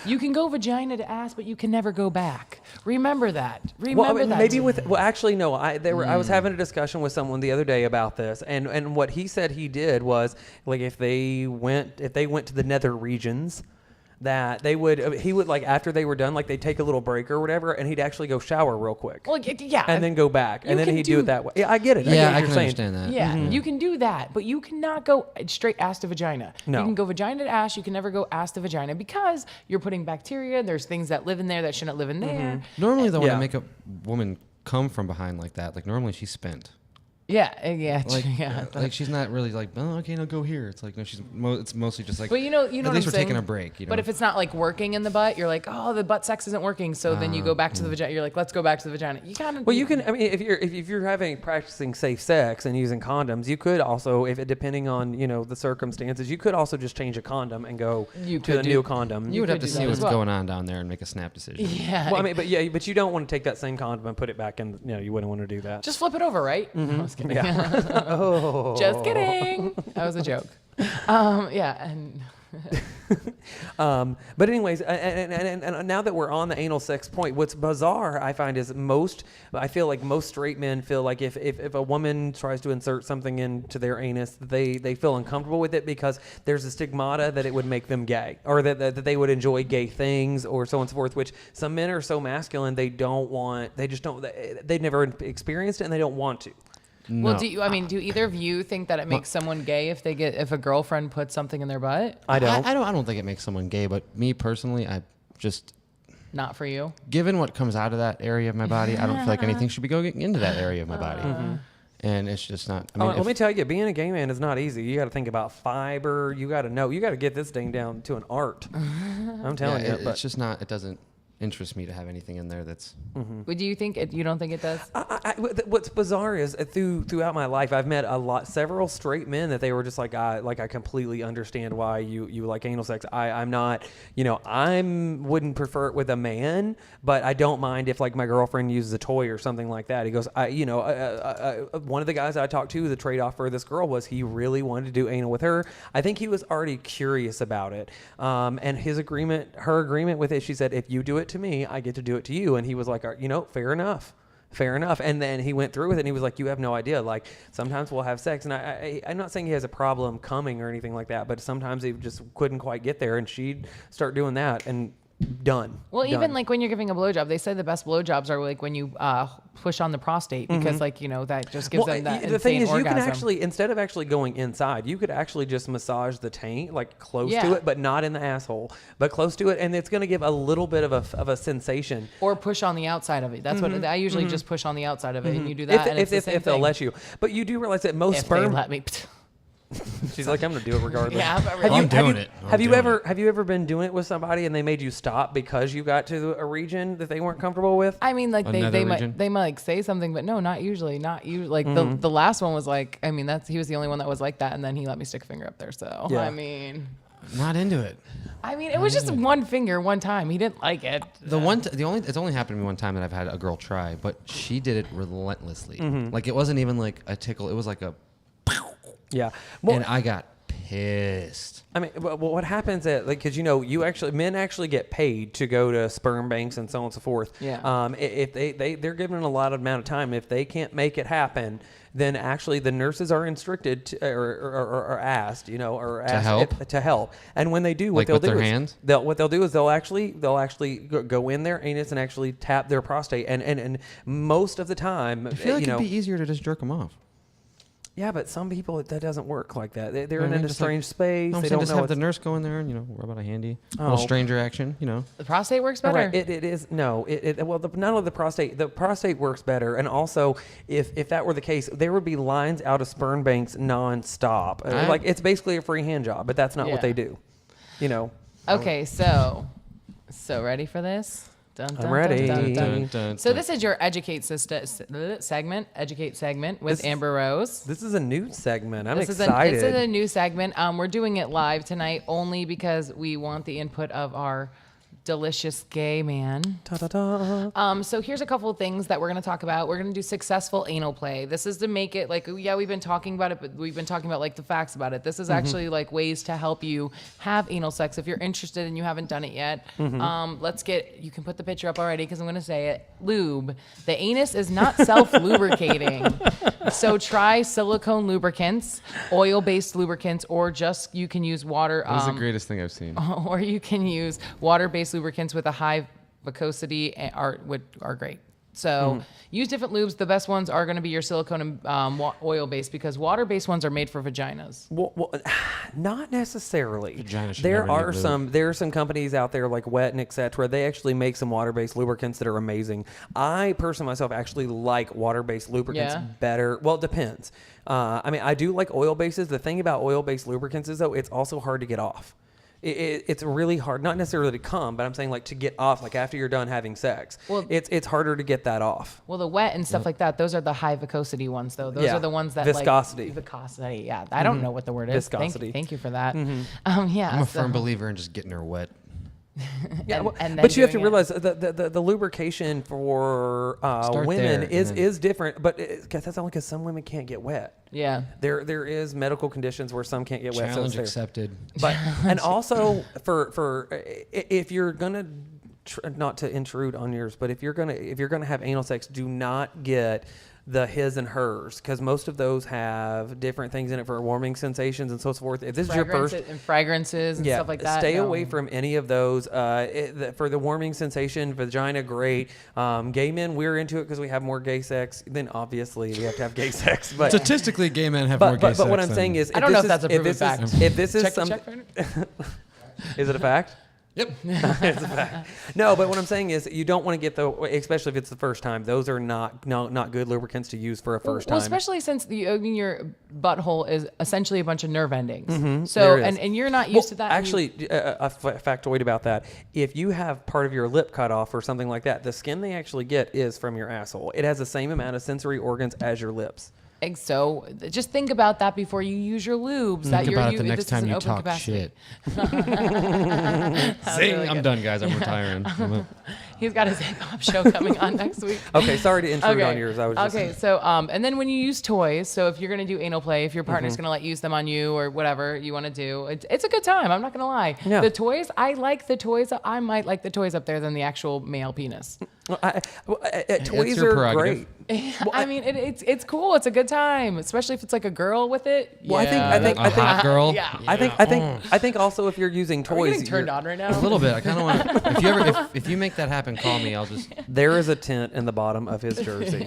S2: You can go vagina to ass, but you can never go back. Remember that. Remember that.
S3: Maybe actually no. I was having a discussion with someone the other day about this, and what he said he did was like if they went to the nether regions, that he would like after they were done, like they'd take a little break or whatever, and he'd actually go shower real quick.
S2: Well, yeah.
S3: And then go back, and
S2: you
S3: then
S2: can
S3: he'd do it that way. Yeah, I get it.
S1: Yeah,
S3: I
S1: I
S3: get what
S1: can
S3: you're saying.
S1: understand that.
S2: Yeah, you can do that, but you cannot go straight ass to vagina.
S3: No.
S2: You can go vagina to ass. You can never go ass to vagina because you're putting bacteria. There's things that live in there that shouldn't live in there.
S1: Normally, though, when
S3: Yeah.
S1: I make a woman come from behind like that, like normally she's spent.
S2: Yeah,
S1: Like,
S2: yeah.
S1: like she's not really like, oh, okay, now go here. It's like no, it's mostly just like.
S2: But you know
S1: at
S2: what
S1: least
S2: I'm
S1: we're
S2: saying?
S1: taking a break.
S2: But if it's not like working in the butt, you're like, oh, the butt sex isn't working. So then you go back to the vagina. You're like, let's go back to the vagina. You kind of.
S3: Well, you can. I mean, if you're practicing safe sex and using condoms, you could also, depending on the circumstances, you could also just change a condom and go
S2: You
S3: to
S2: could
S3: the
S2: do-
S3: new condom.
S1: you would have
S2: could
S1: to
S2: do
S1: see
S2: that
S1: what's
S2: as well.
S1: going on down there and make a snap decision.
S2: Yeah.
S3: Well, I mean, but you don't want to take that same condom and put it back in. You wouldn't want to do that.
S2: just flip it over, right? I was kidding.
S3: Oh.
S2: Just kidding. That was a joke. Yeah, and
S3: But anyways, and now that we're on the anal sex point, what's bizarre I find is I feel like most straight men feel like if a woman tries to insert something into their anus, they feel uncomfortable with it because there's a stigmata that it would make them gay or that they would enjoy gay things or so on and so forth, which some men are so masculine they've never experienced it and they don't want to.
S2: well, do either of you think that it makes someone gay if a girlfriend puts something in their butt?
S3: I don't.
S1: I don't think it makes someone gay, but me personally, I just
S2: Not for you.
S1: given what comes out of that area of my body, I don't feel like anything should be going into that area of my body. And it's just not. I mean,
S3: Let me tell you, being a gay man is not easy. You got to think about fiber. You got to know. You got to get this thing down to an art. I'm telling you.
S1: it's just not. It doesn't. interest me to have anything in there that's.
S2: Would you think it? You don't think it does?
S3: What's bizarre is throughout my life, I've met several straight men that they were just like, I completely understand why you like anal sex. I'm not, wouldn't prefer it with a man, but I don't mind if like my girlfriend uses a toy or something like that. He goes, one of the guys I talked to, the trade-off for this girl was he really wanted to do anal with her. I think he was already curious about it, and her agreement with it. She said, if you do it to me, I get to do it to you. And he was like, fair enough. And then he went through with it and he was like, you have no idea. Like sometimes we'll have sex. And I'm not saying he has a problem coming or anything like that, but sometimes he just couldn't quite get there and she'd start doing that and done.
S2: Well, even like when you're giving a blowjob, they say the best blowjobs are like when you push on the prostate because that just gives them that
S3: the thing is
S2: orgasm.
S3: You can actually, instead of actually going inside, you could actually just massage the taint like close to it, but not in the asshole, but close to it, and it's going to give a little bit of a sensation.
S2: Or push on the outside of it. That's what I usually just push on the outside of it, and you do that.
S3: If they'll let you, but you do realize that most sperm.
S2: They let me.
S3: She's like, I'm going to do it regardless.
S2: Yeah,
S1: I'm doing it.
S3: Have you ever been doing it with somebody and they made you stop because you got to a region that they weren't comfortable with?
S2: I mean, like they might like say something, but no, not usually. Like the last one was like, I mean, he was the only one that was like that, and then he let me stick a finger up there. So I mean,
S1: not into it.
S2: I mean, it was just one finger one time. He didn't like it.
S1: It's only happened to me one time that I've had a girl try, but she did it relentlessly. Like it wasn't even like a tickle. It was like a.
S3: Yeah.
S1: Well, and I got pissed.
S3: I mean, what happens at because men actually get paid to go to sperm banks and so on and so forth.
S2: Yeah.
S3: If they're given a lot of amount of time, if they can't make it happen, then actually the nurses are instructed to, or asked, to help. And when they do, what they'll do is they'll actually go in their anus and actually tap their prostate. And most of the time,
S1: I feel like it'd be easier to just jerk them off.
S3: Yeah, but some people that doesn't work like that. They're in a strange space. They don't
S1: just
S3: know
S1: have the nurse go in there and rub out a handy little stranger action.
S2: The prostate works better.
S3: Right. It is not only the prostate works better, and also if that were the case, there would be lines out of sperm banks nonstop. Like it's basically a free hand job, but that's not what they do.
S2: Okay, so ready for this?
S3: I'm ready.
S2: So this is your Educate segment with Amber Rose.
S3: This is a new segment. I'm excited.
S2: This is a new segment. We're doing it live tonight only because we want the input of our delicious gay man. So here's a couple of things that we're going to talk about. We're going to do successful anal play. This is to make it like, we've been talking about it, but we've been talking about like the facts about it. This is actually like ways to help you have anal sex if you're interested and you haven't done it yet. You can put the picture up already because I'm going to say it. Lube. The anus is not self-lubricating. So try silicone lubricants, oil-based lubricants, or just you can use water.
S1: This is the greatest thing I've seen.
S2: Or you can use water-based lubricants with a high viscosity are great. So use different lubes. The best ones are going to be your silicone and oil-based because water-based ones are made for vaginas.
S3: Well, not necessarily.
S1: Vaginas should
S3: there are some companies out there like Wet and etc. They actually make some water-based lubricants that are amazing. I personally myself actually like water-based lubricants better. Well, it depends. I do like oil-bases. The thing about oil-based lubricants is though it's also hard to get off. It's really hard, not necessarily to come, but I'm saying like to get off, like after you're done having sex. Well, it's harder to get that off.
S2: Well, the wet and stuff like that, those are the high viscosity ones, though. Those are the ones that
S3: viscosity.
S2: Viscosity, yeah. I don't know what the word is.
S3: Viscosity.
S2: Thank you for that.
S1: I'm a firm believer in just getting her wet.
S3: But you have to realize the lubrication for women is different. But that's only because some women can't get wet.
S2: Yeah,
S3: there is medical conditions where some can't get wet.
S1: Challenge accepted.
S3: But and also for if you're gonna not to intrude on yours, but if you're gonna have anal sex, do not get the his and hers, because most of those have different things in it for warming sensations and so forth. If this is your first
S2: and fragrances and stuff like that,
S3: stay away from any of those. For the warming sensation, vagina, great. Gay men, we're into it because we have more gay sex. Then obviously we have to have gay sex. But
S1: statistically, gay men have more gay sex.
S3: But what I'm saying is,
S2: I don't know if that's a proven fact.
S3: If this is
S2: check
S3: is it a fact?
S1: Yep.
S3: It's a fact. No, but what I'm saying is you don't want to get especially if it's the first time. Those are not good lubricants to use for a first time.
S2: Well, especially since your butthole is essentially a bunch of nerve endings. So, and you're not used to that.
S3: Actually, a factoid about that. If you have part of your lip cut off or something like that, the skin they actually get is from your asshole. It has the same amount of sensory organs as your lips.
S2: So just think about that before you use your lubes.
S1: Think about it the next time you talk shit. Zing! I'm done, guys. I'm retiring.
S2: He's got his hip-hop show coming on next week.
S3: Okay, sorry to intrude on yours.
S2: So and then when you use toys, so if you're going to do anal play, if your partner's going to let you use them on you or whatever you want to do, it's a good time. I'm not going to lie.
S3: Yeah.
S2: The toys, I like the toys. I might like the toys up there than the actual male penis.
S3: Toys are great.
S2: I mean, it's cool. It's a good time, especially if it's like a girl with it.
S3: Well, I think
S1: hot girl.
S2: Yeah.
S3: I think also if you're using toys,
S2: Are we getting turned on right now?
S1: A little bit. I kind of want. If you make that happen, call me. I'll just.
S3: There is a tent in the bottom of his jersey.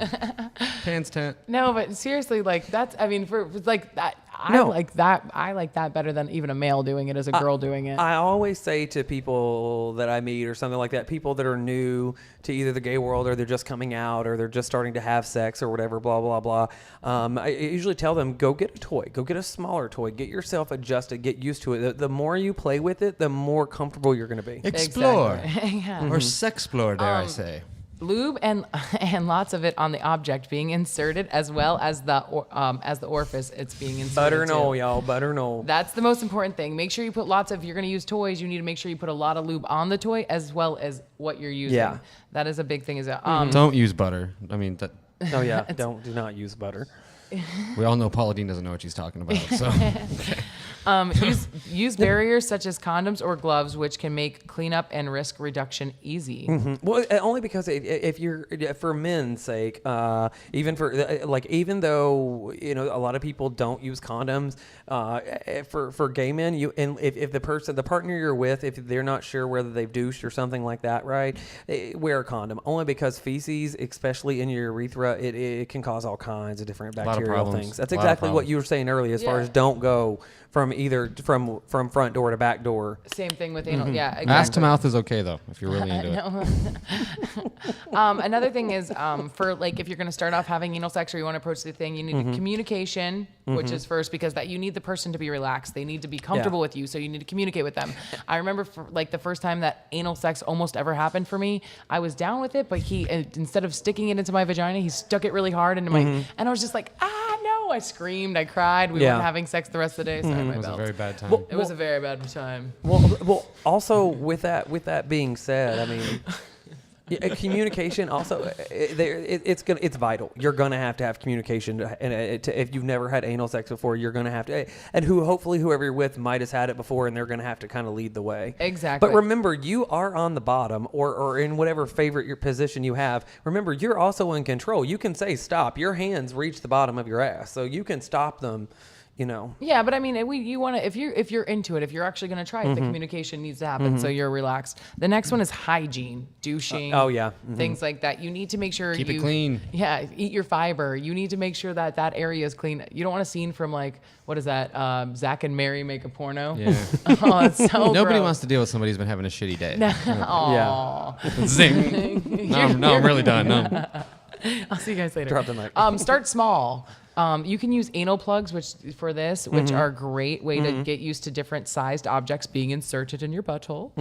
S1: Pants tent.
S2: No, but seriously, like that's. I mean, for like that. I like that better than even a male doing it as a girl doing it.
S3: I always say to people that I meet or something like that, people that are new to either the gay world or they're just coming out or they're just starting to have sex or whatever, blah, blah, blah. I usually tell them, go get a toy. Go get a smaller toy. Get yourself adjusted. Get used to it. The more you play with it, the more comfortable you're going to be.
S1: Explore.
S2: Exactly. Yeah.
S1: Or sexplore, dare I say.
S2: Lube and lots of it on the object being inserted as well as the orifice it's being inserted.
S3: Butter and oil, y'all. Butter and oil.
S2: That's the most important thing. Make sure you put lots of. If you're going to use toys, you need to make sure you put a lot of lube on the toy as well as what you're using.
S3: Yeah.
S2: That is a big thing.
S1: Don't use butter. I mean, that.
S3: Oh yeah. Do not use butter.
S1: We all know Paula Deen doesn't know what she's talking about. So.
S2: Use barriers such as condoms or gloves, which can make cleanup and risk reduction easy.
S3: Well, only because if you're for men's sake, even though a lot of people don't use condoms, for gay men, if the partner you're with, if they're not sure whether they've douched or something like that, right, wear a condom. Only because feces, especially in your urethra, it can cause all kinds of different bacterial things. That's exactly what you were saying earlier, as far as don't go from front door to back door.
S2: Same thing with anal. Yeah, exactly.
S1: Ass to mouth is okay though, if you're really into
S2: it. Another thing is for like if you're going to start off having anal sex or you want to approach the thing, you need communication, which is first because that you need the person to be relaxed. They need to be comfortable with you, so you need to communicate with them. I remember for like the first time that anal sex almost ever happened for me, I was down with it, but he instead of sticking it into my vagina, he stuck it really hard into my, and I was just like, no, I screamed, I cried. We weren't having sex the rest of the day. Sorry,
S1: it was a very bad time.
S2: It was a very bad time.
S3: Well, also with that being said, I mean, communication also it's vital. You're gonna have to have communication, and if you've never had anal sex before, you're gonna have to. And hopefully whoever you're with might have had it before, and they're gonna have to kind of lead the way.
S2: Exactly.
S3: But remember, you are on the bottom, or in whatever favorite your position you have. Remember, you're also in control. You can say stop. Your hands reach the bottom of your ass, so you can stop them.
S2: Yeah, but I mean, you want to if you're into it, if you're actually going to try it, the communication needs to happen so you're relaxed. The next one is hygiene, douching. Things like that. You need to make sure
S1: keep it clean.
S2: Yeah, eat your fiber. You need to make sure that area is clean. You don't want a scene from like what is that? Zach and Mary make a porno.
S1: Yeah.
S2: Oh, it's so
S1: Nobody
S2: gross.
S1: wants to deal with somebody who's been having a shitty day.
S2: Yeah.
S1: Zing. No, I'm really done. No.
S2: I'll see you guys later.
S3: Drop the mic.
S2: Start small. You can use anal plugs, which are a great way to get used to different sized objects being inserted in your butthole.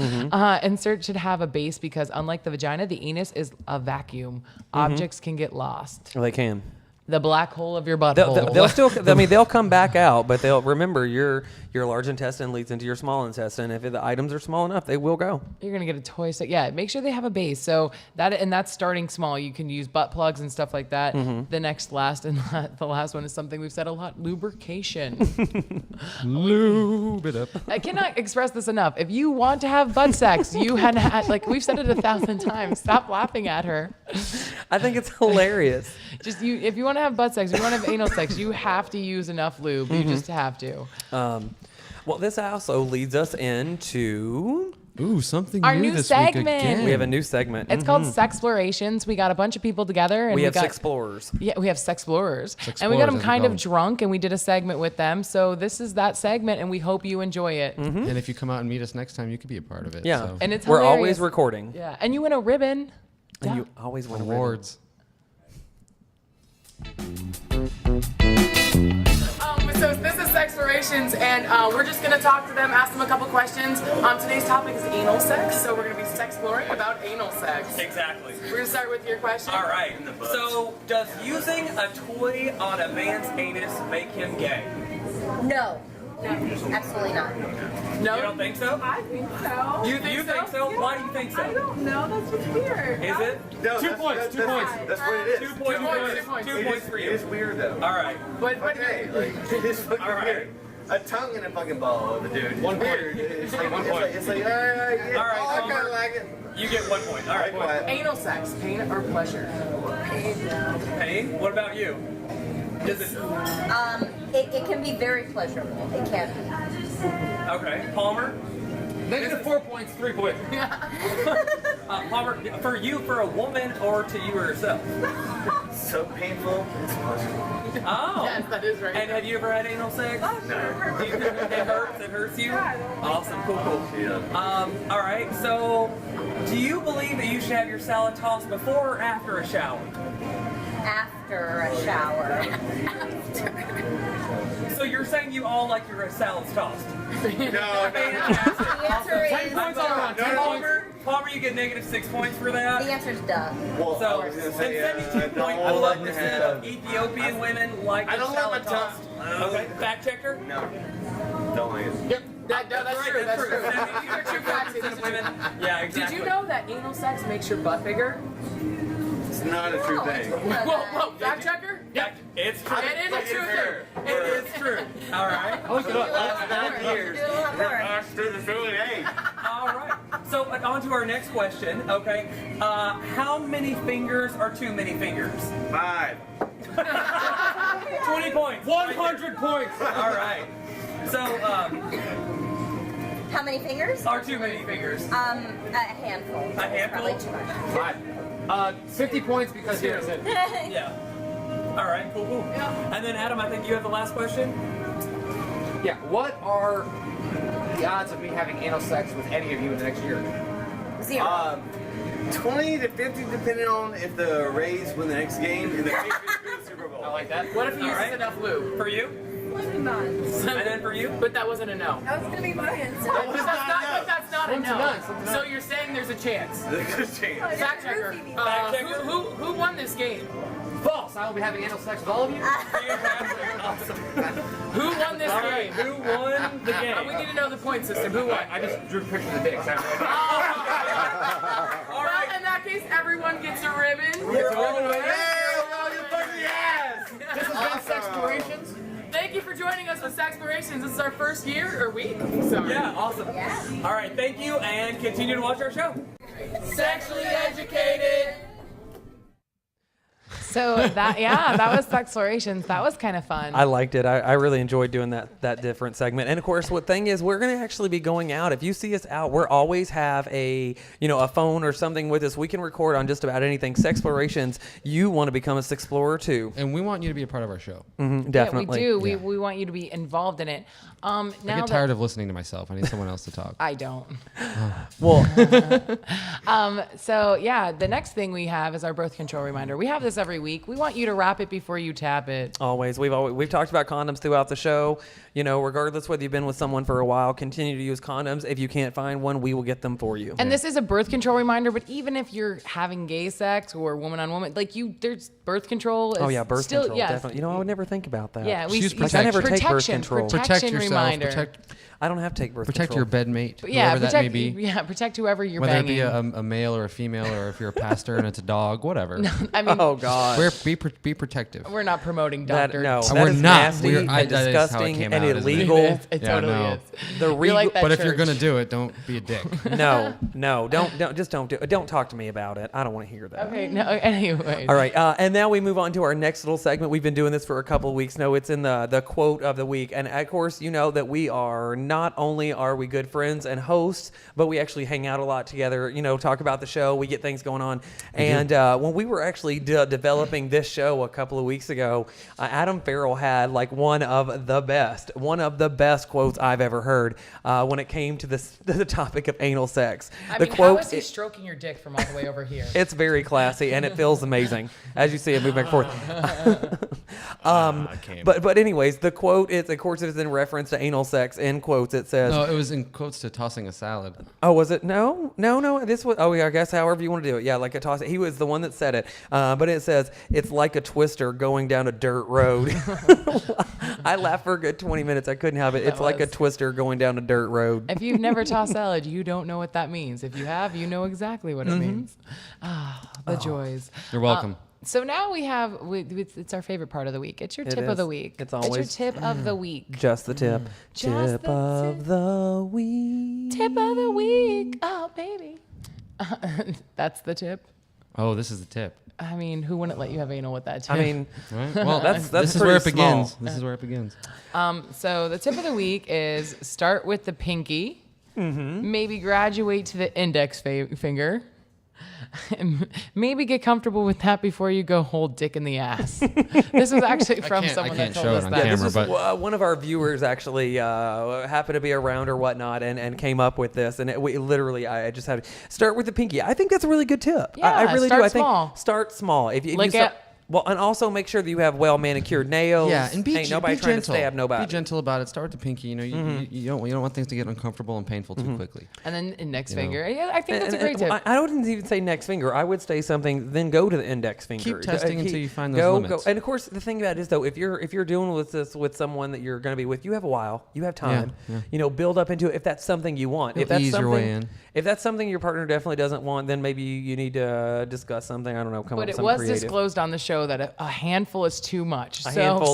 S2: Insert should have a base because unlike the vagina, the anus is a vacuum. Objects can get lost.
S3: Well, they can.
S2: The black hole of your butthole.
S3: They'll still. I mean, they'll come back out, but they'll remember your large intestine leads into your small intestine. If the items are small enough, they will go.
S2: You're gonna get a toy set. Yeah, make sure they have a base. So that's starting small. You can use butt plugs and stuff like that. The the last one is something we've said a lot: lubrication.
S1: Lube it up.
S2: I cannot express this enough. If you want to have butt sex, you had like we've said it 1,000 times. Stop laughing at her.
S3: I think it's hilarious.
S2: If you want to have butt sex, if you want to have anal sex, you have to use enough lube. You just have to.
S3: Well, this also leads us into
S1: Ooh, something
S2: Our
S1: new
S2: new
S1: this
S2: segment.
S1: week again.
S3: We have a new segment.
S2: It's called Sexplorations. We got a bunch of people together, and
S3: We have
S2: got,
S3: Sexplorers.
S2: Yeah, we have Sexplorers,
S1: Sexplorers,
S2: and we got them
S1: as we
S2: kind
S1: call
S2: of
S1: them.
S2: drunk, and we did a segment with them. So this is that segment, and we hope you enjoy it.
S1: And if you come out and meet us next time, you could be a part of it.
S3: Yeah.
S1: So.
S2: And it's
S3: We're
S2: hilarious.
S3: always recording.
S2: Yeah, and you win a ribbon.
S3: And you always win
S1: awards.
S2: So this is Sexplorations, and we're just gonna talk to them, ask them a couple questions. Today's topic is anal sex, so we're gonna be sexploring about anal sex.
S5: Exactly.
S2: We're gonna start with your question.
S5: All right. So, does using a toy on a man's anus make him gay?
S6: No, absolutely not.
S2: No,
S5: You don't think so?
S7: I think so.
S5: You think so?
S7: Yeah.
S5: Why do you think so?
S7: I don't know. That's just weird.
S5: Is it?
S8: No,
S5: 2
S8: that's-
S5: points.
S8: that's-
S5: 2 points.
S8: That's what it is.
S5: 2 points.
S2: 2 points, 2 points.
S5: 2 points for
S8: It
S5: you.
S8: is weird though.
S5: All right.
S2: But
S8: Okay, like it is fucking
S5: All right.
S8: weird. A tongue in a fucking ball of a dude.
S5: 1 point.
S8: Weird. It's like,
S5: 1 point.
S8: It's like, yeah.
S5: All right,
S8: Oh, I kind
S5: Palmer.
S8: of like it.
S5: You get 1 point. All right.
S8: Quiet.
S2: anal sex, pain or pleasure?
S5: Pain. What about you? Is it
S6: It can be very pleasurable. It can be.
S5: okay? Palmer.
S9: -4 points, 3 points.
S5: Palmer, for you, for a woman, or to you or yourself?
S8: So painful. It's pleasurable.
S5: Oh.
S2: Yes, that is right.
S5: And have you ever had anal sex?
S8: No.
S5: Do you, it hurts? It hurts you? Awesome. Cool.
S8: Yeah.
S5: All right. So, do you believe that you should have your salad tossed before or after a shower?
S6: After a shower.
S5: So you're saying you all like your salads tossed?
S8: No,
S5: Fantastic.
S6: The answer is,
S9: points all around. 10 points.
S5: Palmer, you get -6 points for that.
S6: the answer is duh.
S8: Well,
S5: So,
S8: I was gonna
S5: and
S8: say,
S5: 72 point
S8: I like to
S5: 1%
S8: have.
S5: of Ethiopian women like
S8: I
S5: their
S8: don't like
S5: salad
S8: my tongue.
S5: tossed. Okay, fact checker?
S8: No. Don't like it.
S2: Yep, that's
S5: right,
S2: true.
S5: that's
S2: That's true.
S5: true.
S2: These are two facts. These are
S5: of
S2: two
S5: women.
S2: facts.
S5: Yeah,
S2: Did
S5: exactly.
S2: you know that anal sex makes your butt bigger?
S8: It's not a true thing.
S2: Whoa, fact checker?
S5: It's true.
S2: It is a true thing.
S5: It is true. All right.
S9: Look it up.
S8: Years.
S6: Do a lot more.
S5: All right. So on to our next question. Okay. How many fingers are too many fingers?
S8: 5.
S5: 20 points.
S9: 100 points.
S5: All right. So
S6: How many fingers?
S5: are too many fingers?
S6: A handful.
S5: A handful?
S6: Probably too much.
S9: 50 points because here is it.
S5: Yeah. All right. Cool. And then Adam, I think you have the last question.
S9: Yeah, what are the odds of me having anal sex with any of you in the next year?
S6: 0.
S8: 20 to 50 depending on if the Rays win the next game and the Patriots win the Super Bowl.
S9: I like that.
S2: What if you
S5: All
S2: used
S5: right.
S2: enough lube?
S5: For you.
S7: None.
S5: And then for you.
S2: But that wasn't a no.
S7: That was gonna be my answer.
S2: But that's not a
S9: Slim to
S2: no.
S9: none, slim to none.
S2: So you're saying there's a chance.
S8: There's a chance.
S2: Fact checker.
S5: Fact checker.
S2: Who won this game?
S9: False. I will be having anal sex with all of you.
S5: Awesome.
S2: Who won this
S5: All right.
S2: game?
S5: Who won the game?
S2: We need to know the point system. Who won?
S9: I just drew pictures of dicks.
S5: All
S2: Well,
S5: right.
S2: in that case, everyone gets a ribbon.
S5: We're all the way.
S9: This has been Sexplorations.
S2: Thank you for joining us with Sexplorations. This is our first year or week. Sorry.
S5: Yeah, awesome.
S6: Yeah.
S5: All right, thank you, and continue to watch our show.
S2: Sexually educated. So that was Sexplorations. That was kind of fun.
S3: I liked it. I really enjoyed doing that different segment. And of course, what thing is, we're going to actually be going out. If you see us out, we're always have a phone or something with us. We can record on just about anything. Sexplorations, you want to become a Sexplorer too.
S1: And we want you to be a part of our show.
S3: Definitely.
S2: Yeah, we do. We want you to be involved in it.
S1: I get tired of listening to myself. I need someone else to talk.
S2: I don't.
S3: Well,
S2: So yeah, the next thing we have is our birth control reminder. We have this every week. We want you to wrap it before you tap it.
S3: always. We've talked about condoms throughout the show. Regardless whether you've been with someone for a while, continue to use condoms. If you can't find one, we will get them for you.
S2: And this is a birth control reminder, but even if you're having gay sex or woman on woman, there's birth control.
S3: Oh yeah, birth
S2: still,
S3: control.
S2: yeah,
S3: Definitely. I would never think about that.
S2: Yeah,
S1: Choose
S3: Like, I never take birth
S2: protection,
S3: control.
S1: Protect
S2: protection
S1: yourself.
S2: reminder.
S3: I don't have to take birth
S1: Protect
S3: control.
S1: your bedmate,
S2: Yeah,
S1: whoever
S2: protect,
S1: that may be.
S2: Yeah, protect whoever you're
S1: Whether
S2: banging.
S1: it be a male or a female, or if you're a pastor and it's a dog, whatever.
S2: I mean,
S3: Oh God.
S1: Be protective.
S2: We're not promoting doctor.
S3: We're
S1: not.
S3: Nasty
S1: and
S3: disgusting and illegal.
S2: It totally is.
S1: But if you're gonna do it, don't be a dick.
S3: No, don't do it. Don't talk to me about it. I don't want to hear that.
S2: Okay. No. Anyway.
S3: All right. And now we move on to our next little segment. We've been doing this for a couple of weeks. No, it's in the quote of the week. And of course, you know that we are not only are we good friends and hosts, but we actually hang out a lot together. You know, talk about the show. We get things going on. And when we were actually developing this show a couple of weeks ago, Adam Farrell had like one of the best quotes I've ever heard when it came to the topic of anal sex.
S2: I mean, how is he stroking your dick from all the way over here?
S3: It's very classy and it feels amazing as you see it move back and forth. But anyways, the quote is, of course, it is in reference to anal sex. In quotes, it says.
S1: No, it was in quotes to tossing a salad.
S3: Oh, was it? No. This was. Oh, yeah. I guess however you want to do it. Yeah, like a toss. He was the one that said it. But it says it's like a twister going down a dirt road. I laughed for a good 20 minutes. I couldn't help it. It's like a twister going down a dirt road.
S2: If you've never tossed salad, you don't know what that means. If you have, you know exactly what it means. The joys.
S1: You're welcome.
S2: So now we have, it's our favorite part of the week. It's your tip of the week.
S3: It's always
S2: your tip of the week.
S3: Just the tip. Tip of the week.
S2: Tip of the week. Oh, baby. That's the tip.
S1: Oh, this is the tip.
S2: I mean, who wouldn't let you have anal with that tip?
S3: I mean,
S1: right? Well,
S3: that's
S1: this is where it begins. This is where it begins.
S2: So the tip of the week is start with the pinky. Maybe graduate to the index finger. Maybe get comfortable with that before you go hold dick in the ass. This was actually from someone that told us that.
S3: This is one of our viewers actually happened to be around or whatnot and came up with this. And I just had to start with the pinky. I think that's a really good tip.
S2: Yeah,
S3: I really do. I think
S2: small.
S3: Start small. If you start, and also make sure that you have well manicured nails.
S1: Yeah, and ain't nobody trying
S3: to stab nobody.
S1: Be gentle about it. Start with the pinky. You know, you don't want things to get uncomfortable and painful too quickly.
S2: And then index finger. Yeah, I think that's a great tip.
S3: I don't even say next finger. I would say something. Then go to the index finger.
S1: Keep testing until you find those limits.
S3: And of course, the thing about it is though, if you're dealing with this with someone that you're going to be with, you have a while. You have time.
S1: Yeah.
S3: You know, build up into it. If that's something you want.
S1: If that's your way in.
S3: If that's something your partner definitely doesn't want, then maybe you need to discuss something. I don't know. Come up with something creative.
S2: But it was disclosed on the show that a handful is too much. So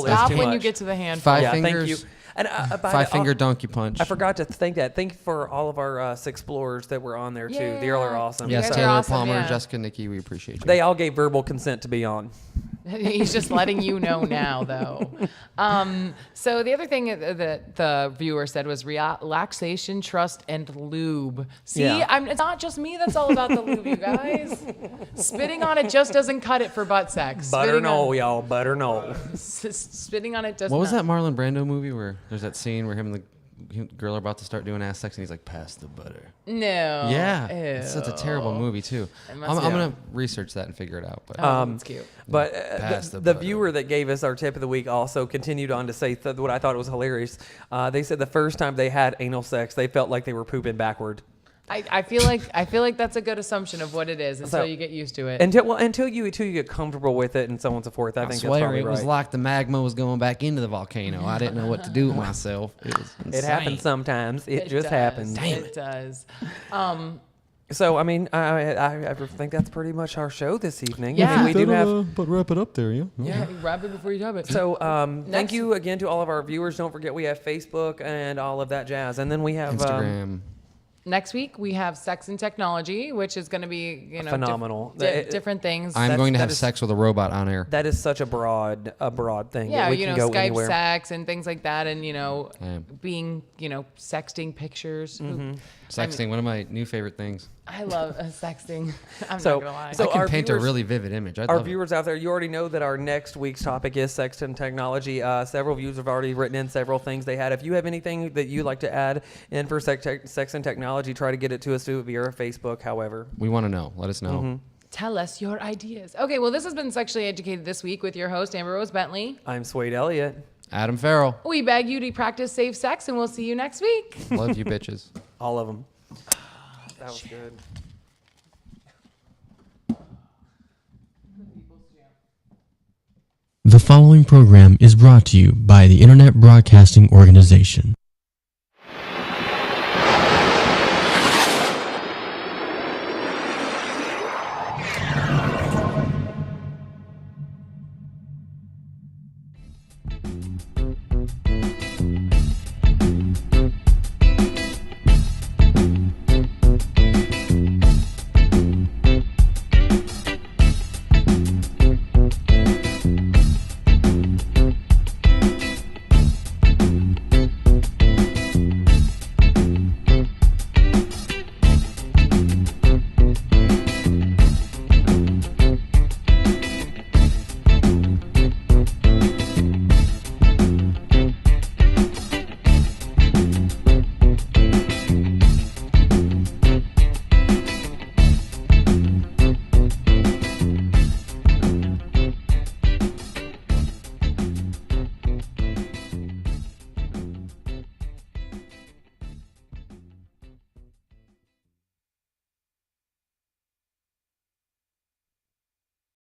S2: stop when you get to the handful.
S1: Five fingers.
S3: Thank you. And
S1: five-finger donkey punch.
S3: I forgot to thank that. Thank you for all of our Sixplorers that were on there too.
S2: Yeah.
S3: They all are awesome.
S1: Yes, Taylor, Palmer, Jessica, Nikki, we appreciate you.
S3: They all gave verbal consent to be on.
S2: He's just letting you know now, though. So the other thing that the viewer said was relaxation, trust, and lube. See, it's not just me that's all about the lube, you guys. Spitting on it just doesn't cut it for butt sex.
S3: Butter no, y'all. Butter no.
S2: Spitting on it doesn't.
S1: What was that Marlon Brando movie where there's that scene where him and the girl are about to start doing ass sex and he's like, pass the butter?
S2: No.
S1: Yeah.
S2: Ew.
S1: It's such a terrible movie, too. I'm going to research that and figure it out. But
S2: that's cute.
S3: But the viewer that gave us our tip of the week also continued on to say what I thought was hilarious. They said the first time they had anal sex, they felt like they were pooping backward.
S2: I feel like that's a good assumption of what it is until you get used to it.
S3: Until you get comfortable with it and so on and so forth. I think that's probably
S1: it was like the magma was going back into the volcano. I didn't know what to do with myself. It was insane.
S3: It happens sometimes. It just happens.
S2: It does.
S3: So I mean, I think that's pretty much our show this evening.
S2: Yeah,
S3: I mean, we do have.
S1: But wrap it up there, yeah.
S2: Yeah, wrap it before you dub it.
S3: So thank you again to all of our viewers. Don't forget we have Facebook and all of that jazz, and then we have
S1: Instagram.
S2: Next week we have sex and technology, which is going to be
S3: phenomenal.
S2: Different things.
S1: I'm going to have sex with a robot on air.
S3: That is such a broad thing.
S2: Yeah,
S3: we can go
S2: Skype
S3: anywhere.
S2: sex and things like that, and being sexting pictures.
S1: Sexting, one of my new favorite things.
S2: I love sexting. I'm not gonna lie.
S1: So I can paint a really vivid image.
S3: Our viewers out there, you already know that our next week's topic is sex and technology. Several viewers have already written in several things they had. If you have anything that you'd like to add in for sex and technology, try to get it to us via Facebook. However,
S1: we want to know. Let us know.
S2: Tell us your ideas. Okay, well, this has been Sexually Educated This Week with your host, Amber Rose Bentley.
S3: I'm Swade Elliott.
S1: Adam Farrell.
S2: We beg you to practice safe sex, and we'll see you next week.
S1: Love you, bitches.
S3: All of them. That was good.
S10: The following program is brought to you by the Internet Broadcasting Organization.